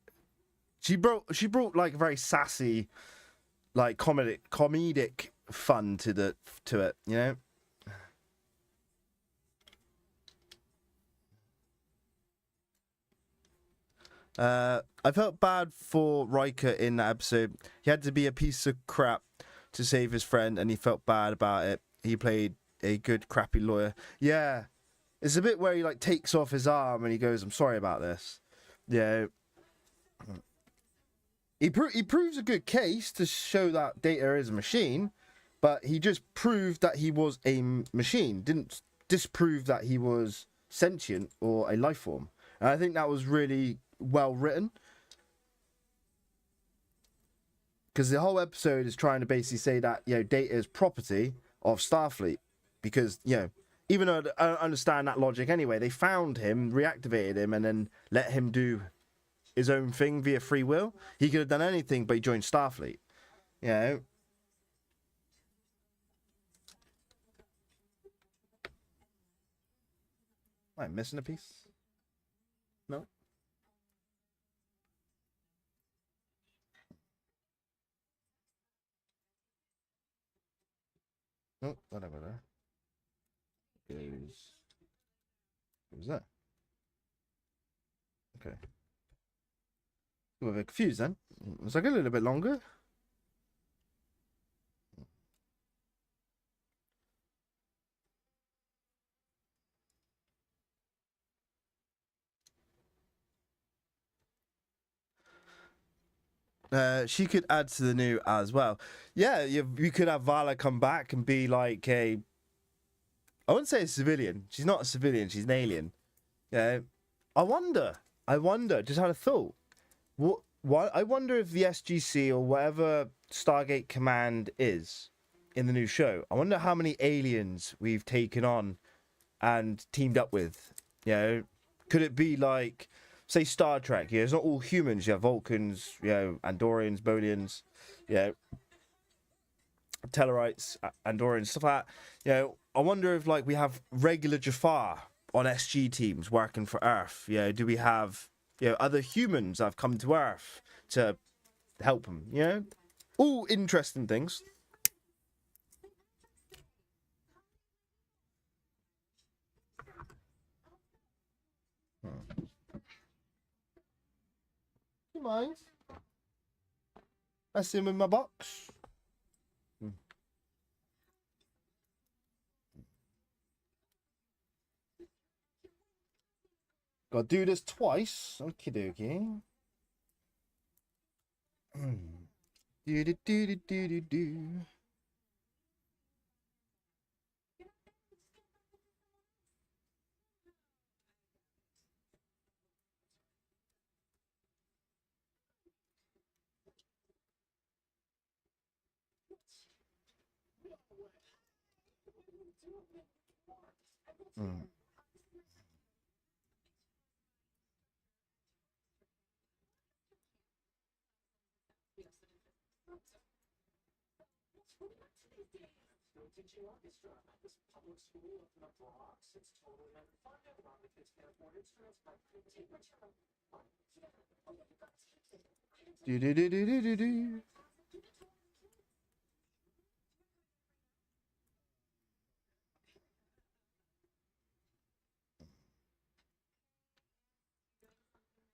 She brought like very sassy, like comedic fun to it, you know. I felt bad for Riker in that episode. He had to be a piece of crap to save his friend, and he felt bad about it. He played a good crappy lawyer. Yeah, it's a bit where he like takes off his arm and he goes, "I'm sorry about this." Yeah. He proves a good case to show that Data is a machine, but he just proved that he was a machine. Didn't disprove that he was sentient or a life form. And I think that was really well written. Because the whole episode is trying to basically say that, you know, Data is property of Starfleet. Because, you know, even though I don't understand that logic anyway, they found him, reactivated him, and then let him do his own thing via free will. He could have done anything, but he joined Starfleet. You know? Am I missing a piece? No? No, whatever there. What was that? Okay. Got a bit confused then. It's like a little bit longer. She could add to the new as well. Yeah, you could have Vala come back and be like a... I wouldn't say a civilian. She's not a civilian. She's an alien. Yeah. I wonder, just had a thought. I wonder if the SGC or whatever Stargate Command is in the new show, I wonder how many aliens we've taken on and teamed up with. You know, could it be like, say, Star Trek? Yeah, it's not all humans. You have Vulcans, you know, Andorians, Bolians, you know, Tellarites, Andorians, stuff like that. You know, I wonder if like we have regular Jafar on SG teams working for Earth. You know, do we have, you know, other humans that have come to Earth to help them? You know, all interesting things. You mind? I see him in my box. Gotta do this twice. Okie dokie. Do do do do do do do. Mm. Teaching orchestra at this public school up in the Bronx. It's totally underfunded. A lot of the kids can't afford instruments, but take my turn. Do do do do do do do.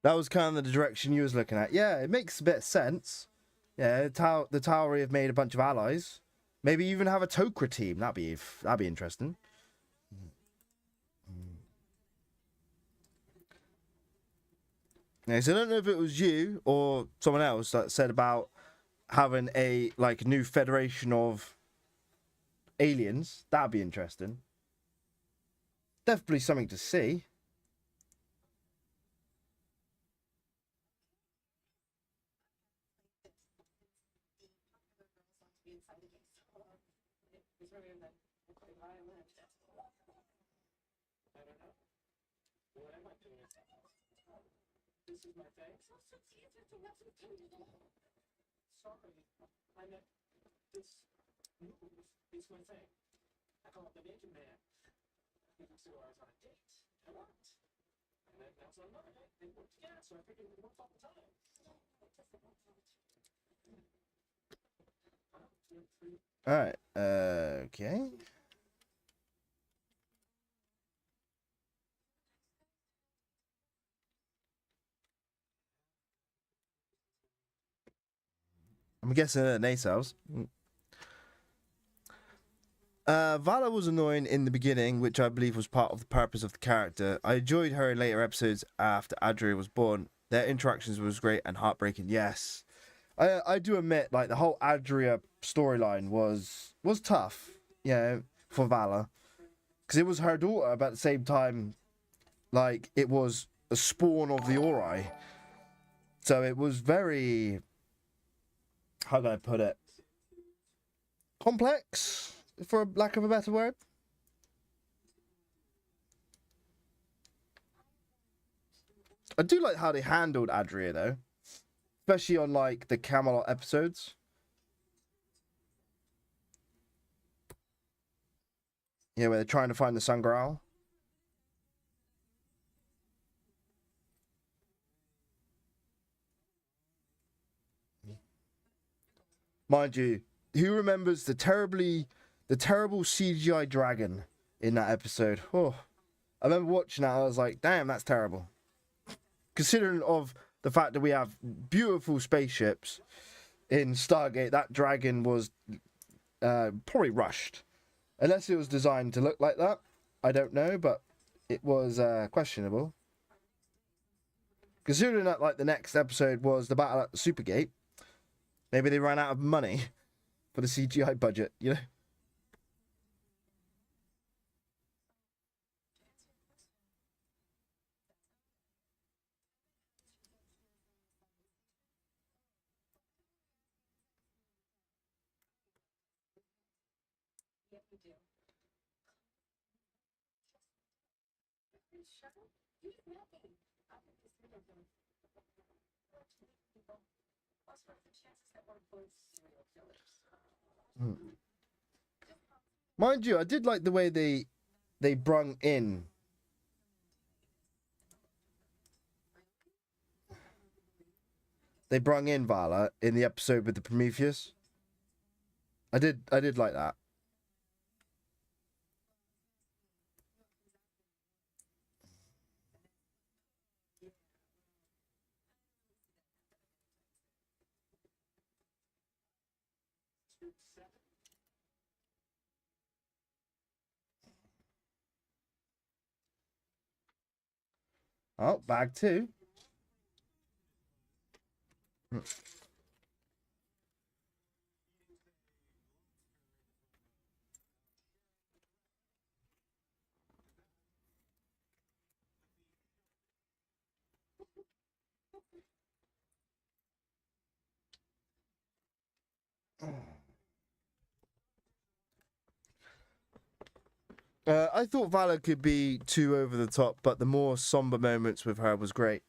That was kind of the direction you was looking at. Yeah, it makes a bit of sense. Yeah, the Tauri have made a bunch of allies. Maybe even have a Tok'ra team. That'd be interesting. Yeah, so I don't know if it was you or someone else that said about having a like new federation of aliens. That'd be interesting. Definitely something to see. I don't know. What am I doing? This is my thing. Sorry, I meant this move is my thing. I call it the Naked Man. So I was on a date. It worked. And then that's on mine. They worked again, so I figured it worked all the time. All right. Okay. I'm guessing nacelles. Vala was annoying in the beginning, which I believe was part of the purpose of the character. I enjoyed her in later episodes after Adria was born. Their interactions was great and heartbreaking. Yes, I do admit, like the whole Adria storyline was tough, for Vala, because it was her daughter, but at the same time, like it was a spawn of the Ori, so it was very, how can I put it, complex, for lack of a better word. I do like how they handled Adria though, especially on like the Camelot episodes. Yeah, where they're trying to find the Sun Graal. Mind you, who remembers the terrible CGI dragon in that episode? Oh, I remember watching that. I was like, damn, that's terrible. Considering of the fact that we have beautiful spaceships in Stargate, that dragon was probably rushed. Unless it was designed to look like that. I don't know, but it was questionable. Considering that like the next episode was the battle at the Supergate, maybe they ran out of money for the CGI budget, you know? Yeah, we do. Shuttle? You did nothing. I think this video game. People. Plus, what are the chances that we're both serial killers? Mind you, I did like the way they brung in Vala in the episode with the Prometheus. I did like that. Oh, bag two. I thought Vala could be too over the top, but the more somber moments with her was great.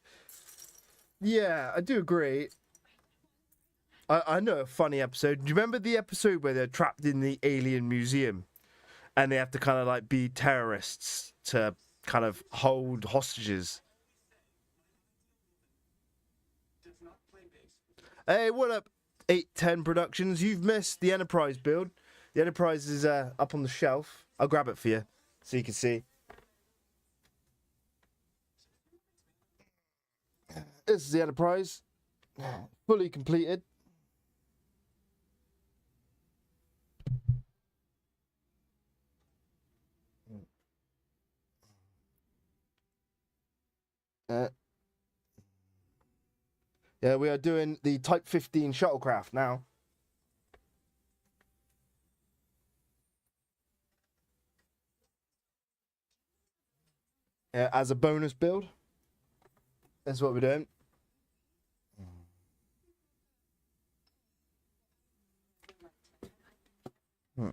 Yeah, I do agree. I know a funny episode. Do you remember the episode where they're trapped in the alien museum and they have to kind of like be terrorists to kind of hold hostages? Hey, what up, 810 Productions? You've missed the Enterprise build. The Enterprise is up on the shelf. I'll grab it for you so you can see. This is the Enterprise, fully completed. Uh, Yeah, we are doing the Type 15 shuttlecraft now. Yeah, as a bonus build. That's what we're doing. Hmm.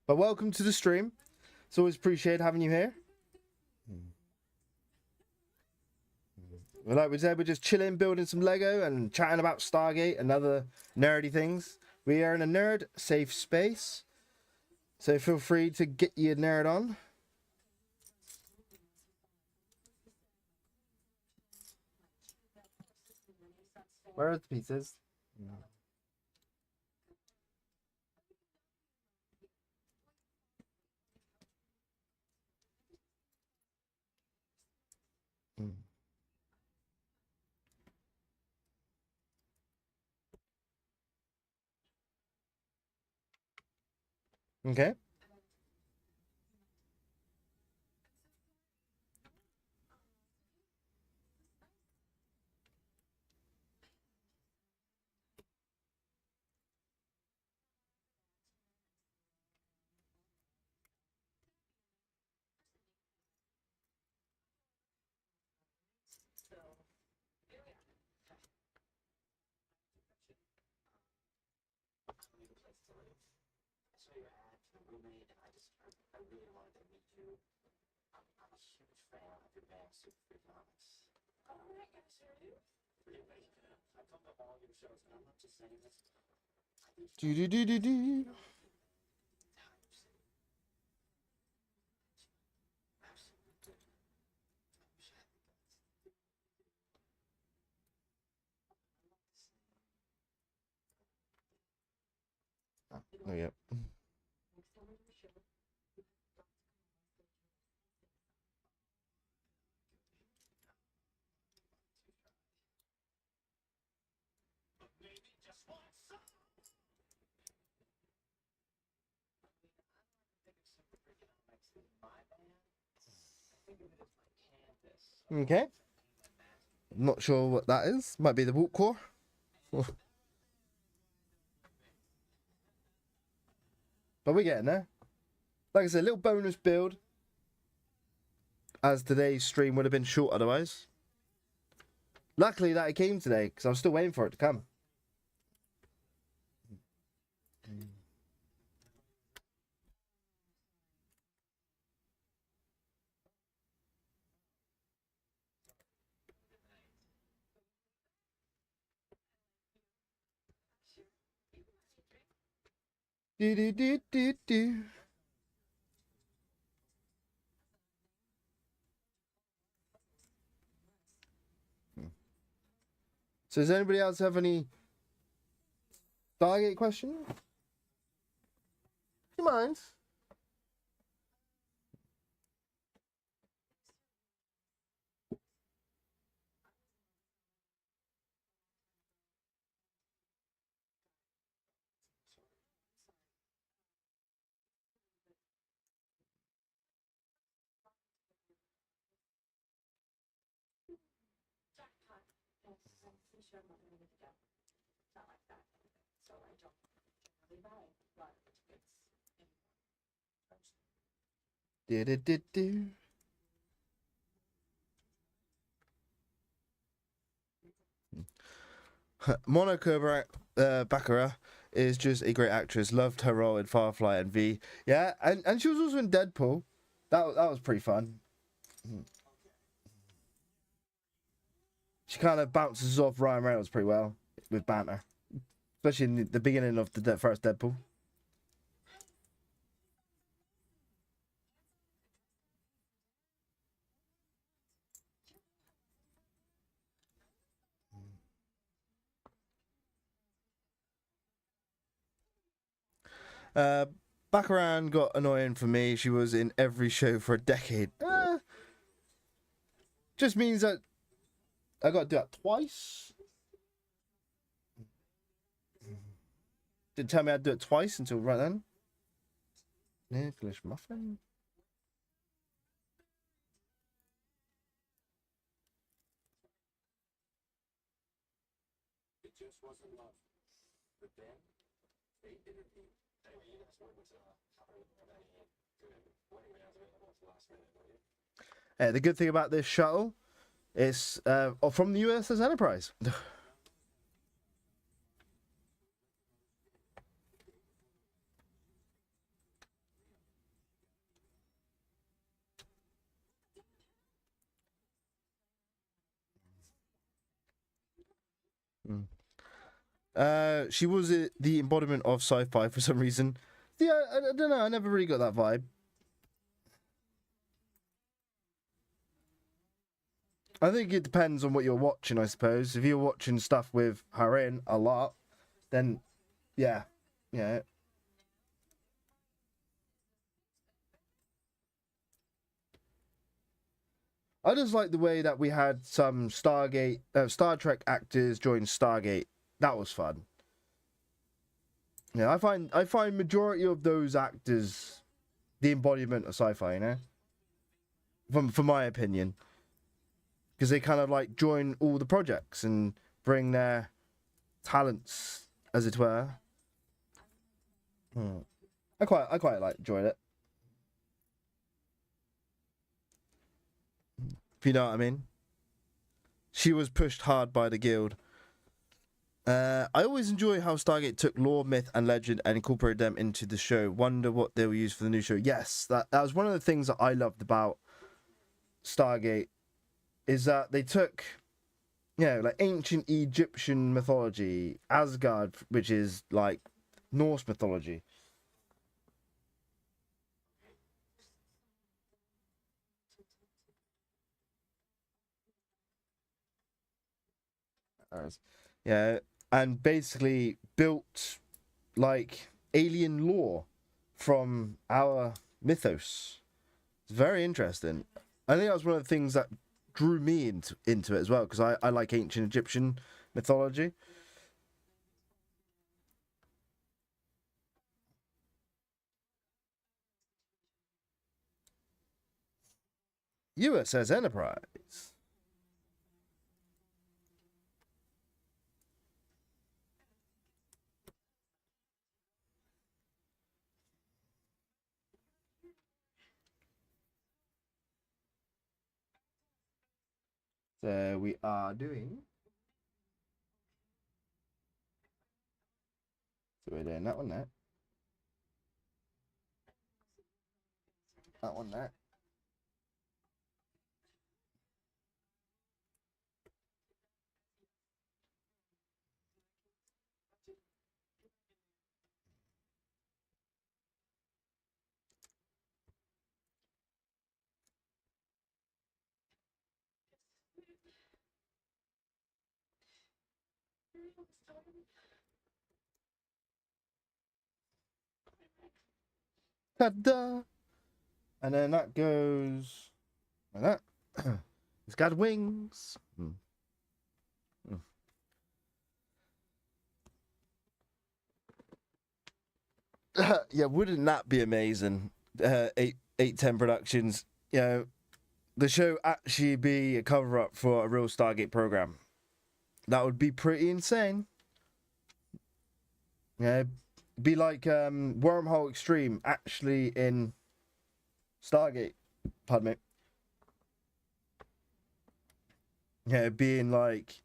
But welcome to the stream. It's always appreciated having you here. Well, like we said, we're just chilling, building some Lego and chatting about Stargate and other nerdy things. We are in a nerd safe space, so feel free to get your nerd on. Where are the pieces? Okay. So your ad to a roommate, and I really wanted to meet you. I'm a huge fan of your band, Super Free Comics. All right, guys, ready? Really, I come to all your shows, and I'm not just saying this. I think Do do do do do. Oh yeah. maybe just one song. I think of Super Free Comics as my band. I think of it as my canvas. Okay. Not sure what that is. Might be the Walk Core. But we're getting there. Like I said, a little bonus build, as today's stream would have been short otherwise. Luckily that it came today, because I was still waiting for it to come. Do do do do do. So does anybody else have any Stargate questions? Do you mind? Jackpot. Yes, I'm pretty sure I'm not gonna get the job. Not like that. So I don't generally buy lottery tickets anymore. Do do do do. Monica Baccarat is just a great actress. Loved her role in Firefly and V. Yeah, and she was also in Deadpool. That was pretty fun. She kind of bounces off Ryan Reynolds pretty well with banter, especially in the beginning of the first Deadpool. Baccarat got annoying for me. She was in every show for a decade. Just means that I got to do that twice. Didn't tell me I'd do it twice until right then. English muffin. It just wasn't love. But then they interviewed. Hey, you guys wouldn't happen to have any good wedding bands available at the last minute, would you? The good thing about this shuttle is from the USS Enterprise. She was the embodiment of sci-fi for some reason. Yeah, I don't know. I never really got that vibe. I think it depends on what you're watching, I suppose. If you're watching stuff with her in a lot, then yeah. I just like the way that we had some Star Trek actors join Stargate. That was fun. Yeah, I find majority of those actors the embodiment of sci-fi, you know? From my opinion. Because they kind of like join all the projects and bring their talents, as it were. I quite like enjoyed it. If you know what I mean. She was pushed hard by the guild. I always enjoy how Stargate took lore, myth, and legend and incorporated them into the show. Wonder what they will use for the new show. Yes, that was one of the things that I loved about Stargate, is that they took, you know, like ancient Egyptian mythology, Asgard, which is like Norse mythology. Yeah, and basically built like alien lore from our mythos. It's very interesting. I think that was one of the things that drew me into it as well, because I like ancient Egyptian mythology. USS Enterprise. So we are doing. So we're doing that one there. That one there. Ta-da! And then that goes like that. It's got wings. Yeah, wouldn't that be amazing? 810 Productions. You know, the show actually be a cover up for a real Stargate program. That would be pretty insane. Yeah, be like Wormhole Extreme actually in Stargate. Pardon me. Yeah, being like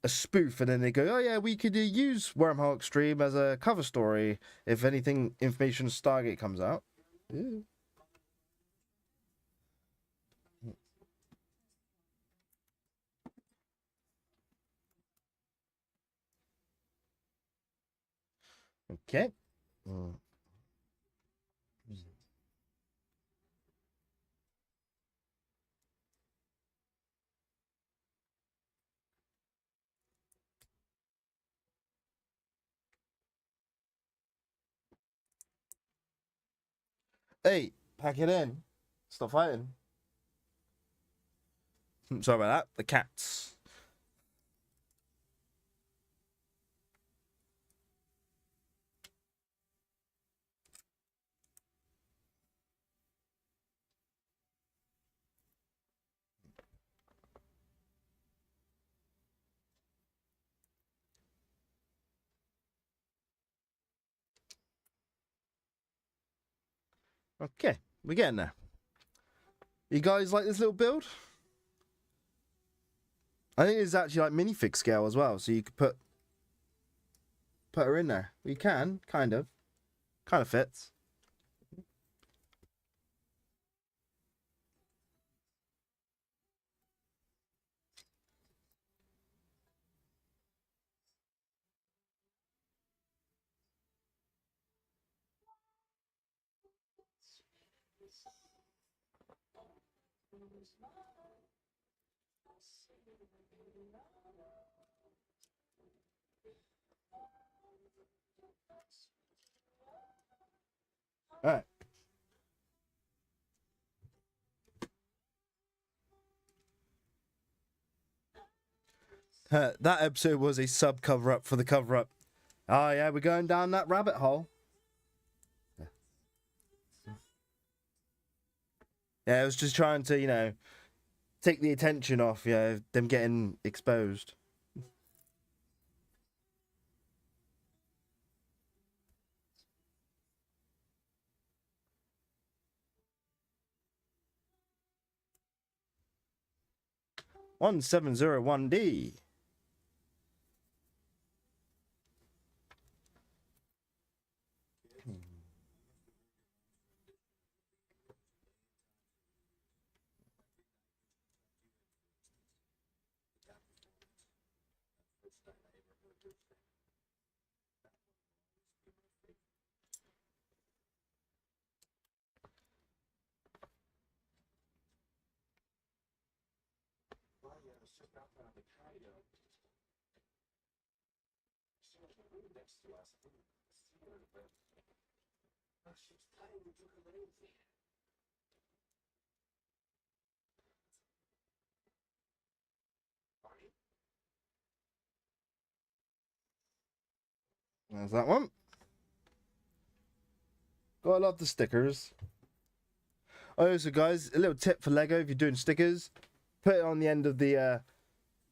a spoof, and then they go, "Oh yeah, we could use Wormhole Extreme as a cover story if anything information Stargate comes out." Yeah. Okay. Hey, pack it in. Stop fighting. Sorry about that. The cats. Okay, we're getting there. You guys like this little build? I think it's actually like minifig scale as well, so you could put her in there. You can, kind of fits. All right. That episode was a sub cover up for the cover up. Oh yeah, we're going down that rabbit hole. Yeah, I was just trying to, take the attention off, them getting exposed. $1701D. Well, yeah, I was just outside the patio. She was in the room next to us. I didn't see her, but she was playing with ukulele. Barney? There's that one. Gotta love the stickers. Oh, so guys, a little tip for Lego if you're doing stickers, put it on the end of the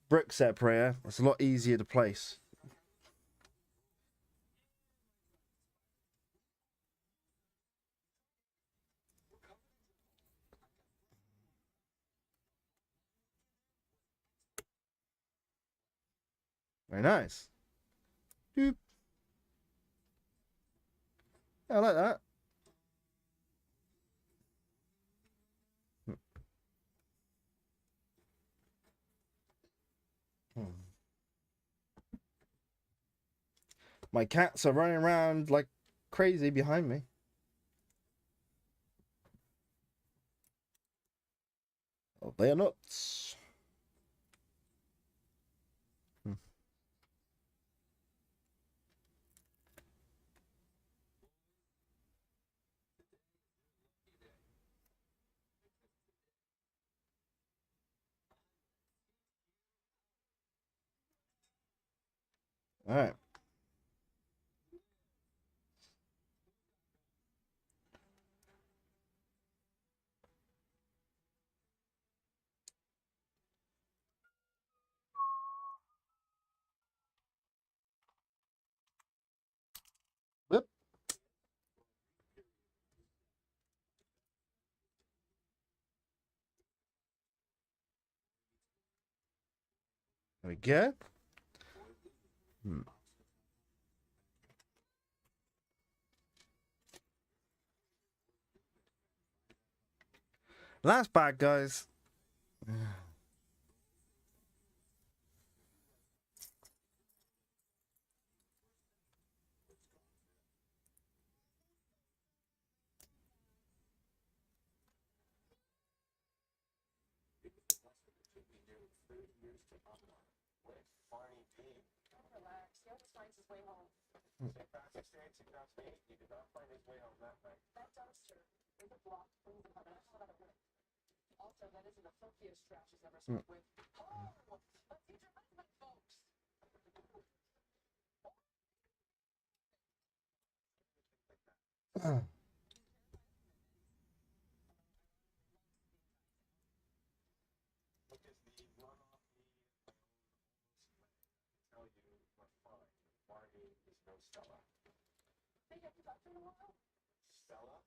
brick separator. It's a lot easier to place. Very nice. Doop. Yeah, I like that. My cats are running around like crazy behind me. Oh, they are nuts. All right. Whoop. There we go. Last bag, guys. Barney P. Relax. He always finds his way home. St. Patrick's Day in 2008, he did not find his way home that night. That dumpster in the block from the mother. Also, that isn't the filthiest trash he's ever slept with. Oh, but these are husband folks. Because the runoff tell you we're fine. Barney is no Stella. Hey, have you talked to him in a while? Stella?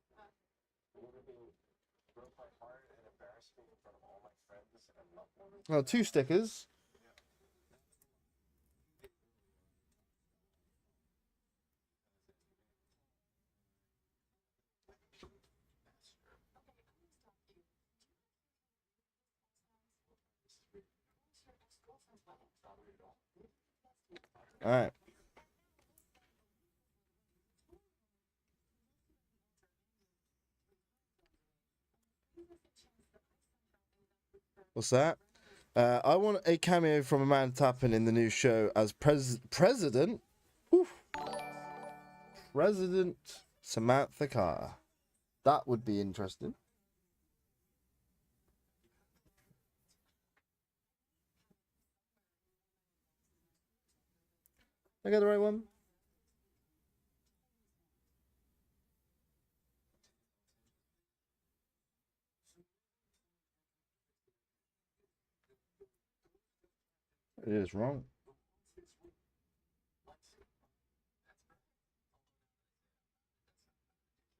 broke my heart and embarrassed me in front of all my friends and loved ones. Oh, 2 stickers. All right. What's that? I want a cameo from Amanda Tappin in the new show as President. Oof, President Samantha Carr. That would be interesting. I got the right one? It is wrong.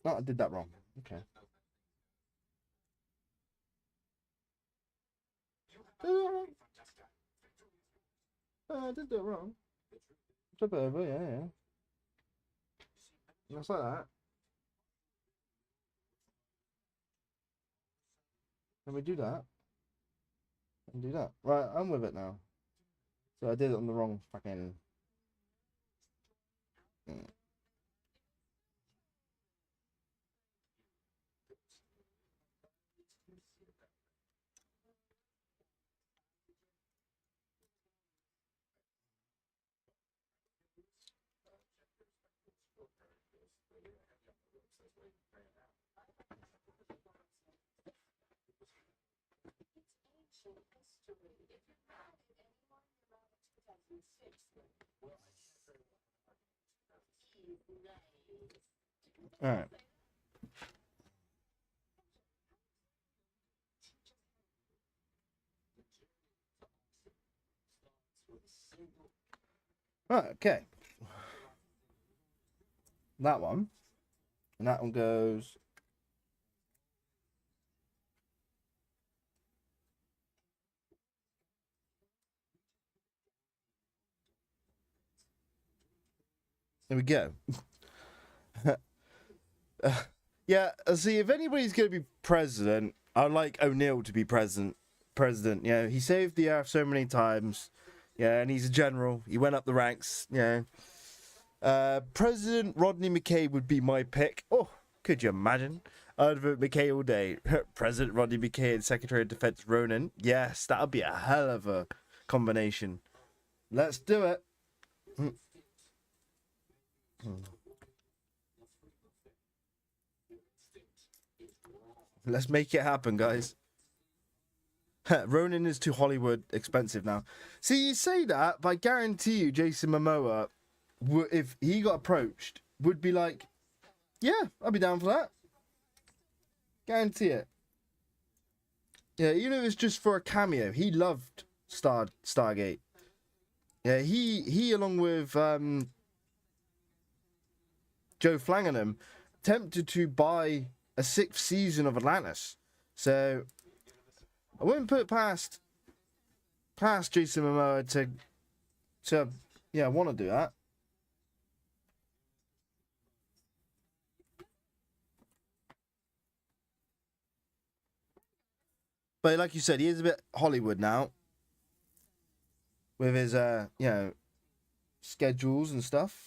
No, I did that wrong. Okay. Did I do it wrong? I did do it wrong. Flip it over, yeah. Just like that. Let me do that. And do that. Right, I'm with it now. So I did it on the wrong fucking... All right. Right, okay. That one. And that one goes... There we go. Yeah, see, if anybody's going to be president, I'd like O'Neill to be president. You know, he saved the earth so many times. Yeah, and he's a general. He went up the ranks. Yeah. President Rodney McKay would be my pick. Oh, could you imagine? I'd vote McKay all day. President Rodney McKay and Secretary of Defense Ronan. Yes, that would be a hell of a combination. Let's do it. Let's make it happen, guys. Ronin is too Hollywood expensive now. See, you say that, but I guarantee you Jason Momoa, if he got approached, would be like, yeah, I'll be down for that. Guarantee it. Yeah, even if it's just for a cameo. He loved Stargate. Yeah, he along with Joe Flanagan attempted to buy a 6th season of Atlantis. So I wouldn't put it past Jason Momoa to want to do that. But like you said, he is a bit Hollywood now with his schedules and stuff.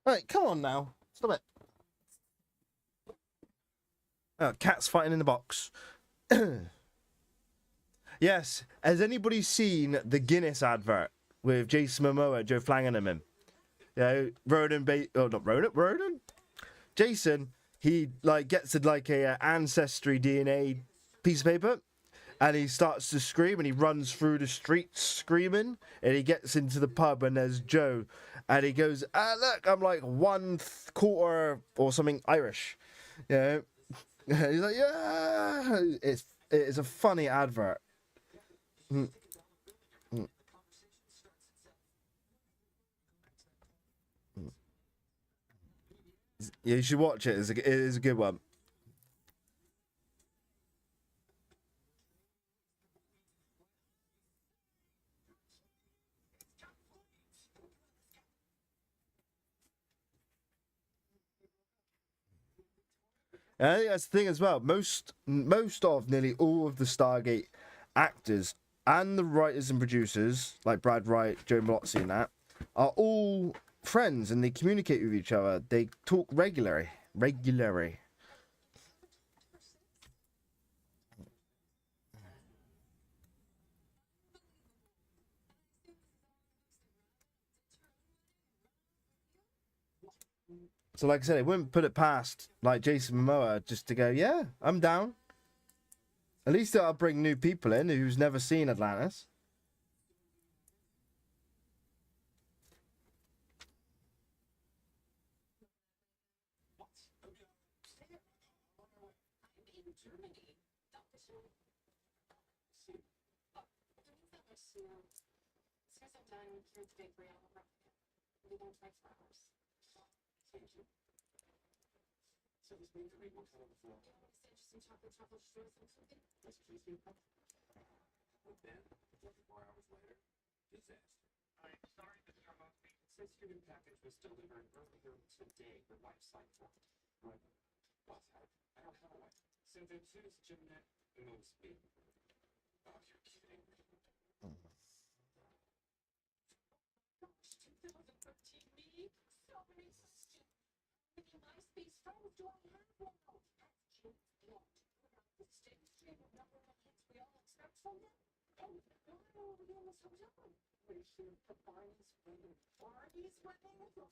All right, come on now. Stop it. Oh, cats fighting in the box. Yes. Has anybody seen the Guinness advert with Jason Momoa, Joe Flanagan and him? Yeah, Ronan. Jason, he like gets a ancestry DNA piece of paper, and he starts to scream, and he runs through the streets screaming, and he gets into the pub, and there's Joe, and he goes, look, I'm like 1/4 or something Irish, you know. He's like, yeah, it's a funny advert. Mm. Mm. Mm. Yeah, you should watch it. It is a good one. And I think that's the thing as well. Most of nearly all of the Stargate actors and the writers and producers, like Brad Wright, Joe Malozzi, and that, are all friends, and they communicate with each other. They talk regularly. So, like I said, I wouldn't put it past like Jason Momoa just to go, yeah, I'm down. At least I'll bring new people in who's never seen Atlantis. So this means that we will come on the floor. Chocolate street or something? Let's please be a But then, 24 hours later, disaster. I'm sorry, Mr. Mosby. Since your new package was delivered earlier today, the wife site for what? What? I don't have a wife. So then choose Jeanette Mosby. Oh, you're kidding me. Gosh, 2013 me? So many MySpace friends do I have now? That's James Bond. The steady stream of number one hits we all expect from them. And why are we almost hotel? We should put Barney's wedding. Barney's wedding? Oh, God.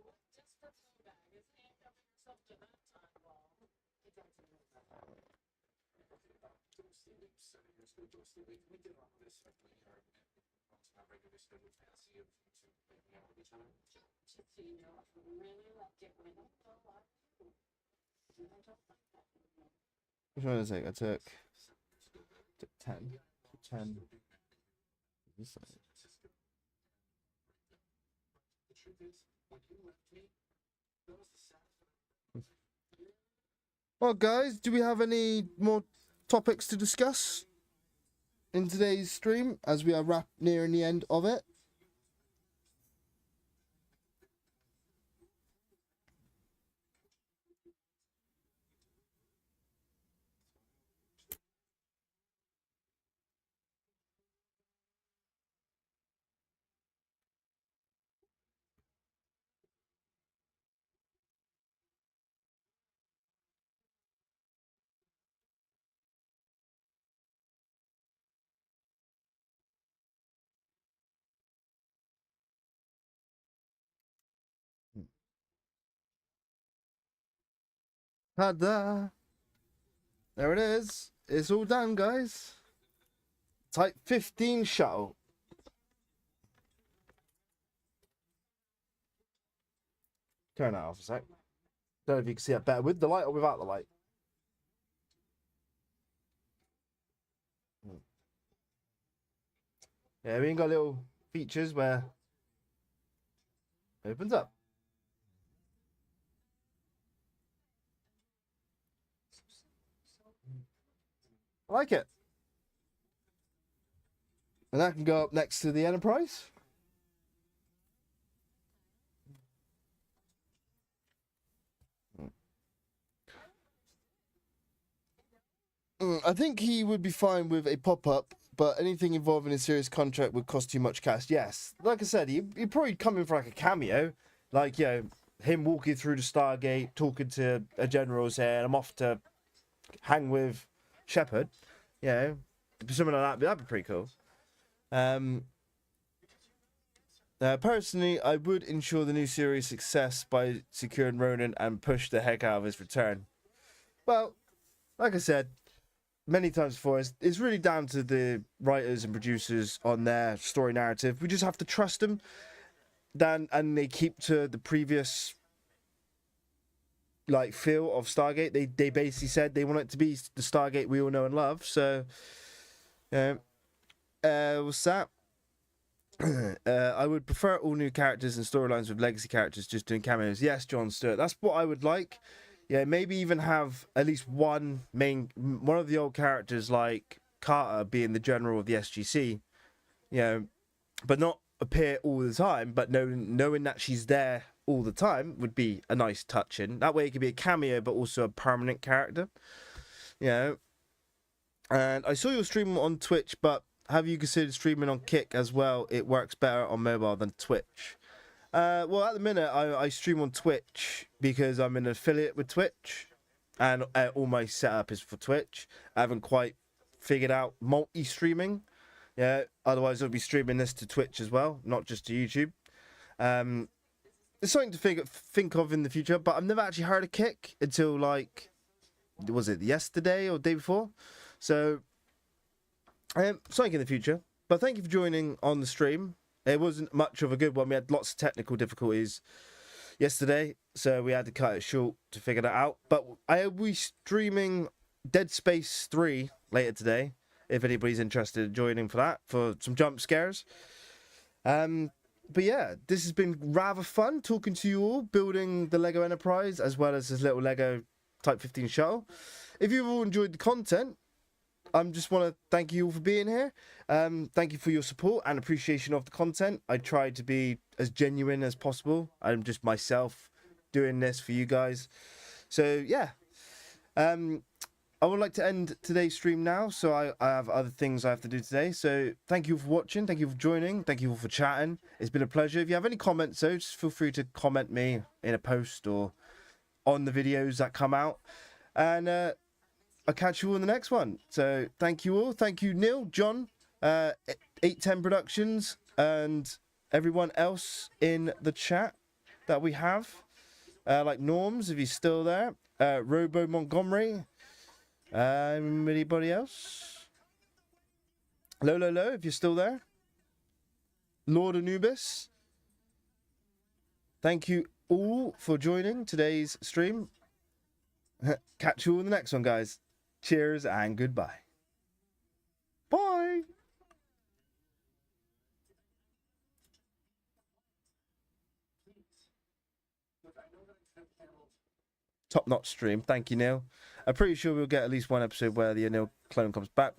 What desperate bag is handcuffing yourself to that time bomb? He doesn't know that. Okay, don't sleep, 7 years ago, don't sleep. We did all this, like, we are my regular scheduled fantasy of making out with each other. Just so you know, I really like it when I don't know what to do. And I don't like that anymore. Which one is it? I took 10. 10. This The truth is, when you left me, that was the saddest. Well, guys, do we have any more topics to discuss in today's stream as we are nearing the end of it? Ta-da! There it is. It's all done, guys. Type 15 shuttle. Turn that off a sec. Don't know if you can see it better with the light or without the light. Yeah, we ain't got little features where it opens up. I like it. And that can go up next to the Enterprise. I think he would be fine with a pop-up, but anything involving a serious contract would cost too much cash. Yes, like I said, he'd probably come in for like a cameo, like, you know, him walking through the Stargate, talking to a general saying, I'm off to hang with Shepard. You know, something like that. That'd be pretty cool. Personally, I would ensure the new series' success by securing Ronan and push the heck out of his return. Well, like I said, many times before, it's really down to the writers and producers on their story narrative. We just have to trust them. And they keep to the previous like feel of Stargate. They basically said they want it to be the Stargate we all know and love. So, yeah. What's that? I would prefer all new characters and storylines with legacy characters just doing cameos. Yes, John Stewart. That's what I would like. Yeah, maybe even have at least one of the old characters like Carter being the general of the SGC. You know, but not appear all the time. But knowing that she's there all the time would be a nice touch in. That way it could be a cameo, but also a permanent character. You know. And I saw your stream on Twitch, but have you considered streaming on Kick as well? It works better on mobile than Twitch. Well, at the minute, I stream on Twitch because I'm an affiliate with Twitch, and all my setup is for Twitch. I haven't quite figured out multi-streaming. Yeah, otherwise I'll be streaming this to Twitch as well, not just to YouTube. It's something to think of in the future, but I've never actually heard of Kick until like, was it yesterday or the day before? So, something in the future. But thank you for joining on the stream. It wasn't much of a good one. We had lots of technical difficulties yesterday, so we had to cut it short to figure that out. But I will be streaming Dead Space 3 later today, if anybody's interested in joining for that, for some jump scares. But yeah, this has been rather fun talking to you all, building the Lego Enterprise, as well as this little Lego Type 15 shuttle. If you've all enjoyed the content, I just want to thank you all for being here. Thank you for your support and appreciation of the content. I tried to be as genuine as possible. I'm just myself doing this for you guys. So, yeah. I would like to end today's stream now. So I have other things I have to do today. So thank you for watching. Thank you for joining. Thank you all for chatting. It's been a pleasure. If you have any comments, though, just feel free to comment me in a post or on the videos that come out. And I'll catch you all in the next one. So thank you all. Thank you, Neil, John, 810 Productions, and everyone else in the chat that we have. Like Norms, if he's still there. Robo Montgomery. Anybody else? Lo, if you're still there. Lord Anubis. Thank you all for joining today's stream. Catch you all in the next one, guys. Cheers and goodbye. Bye. Top-notch stream. Thank you, Neil. I'm pretty sure we'll get at least one episode where the Neil clone comes back.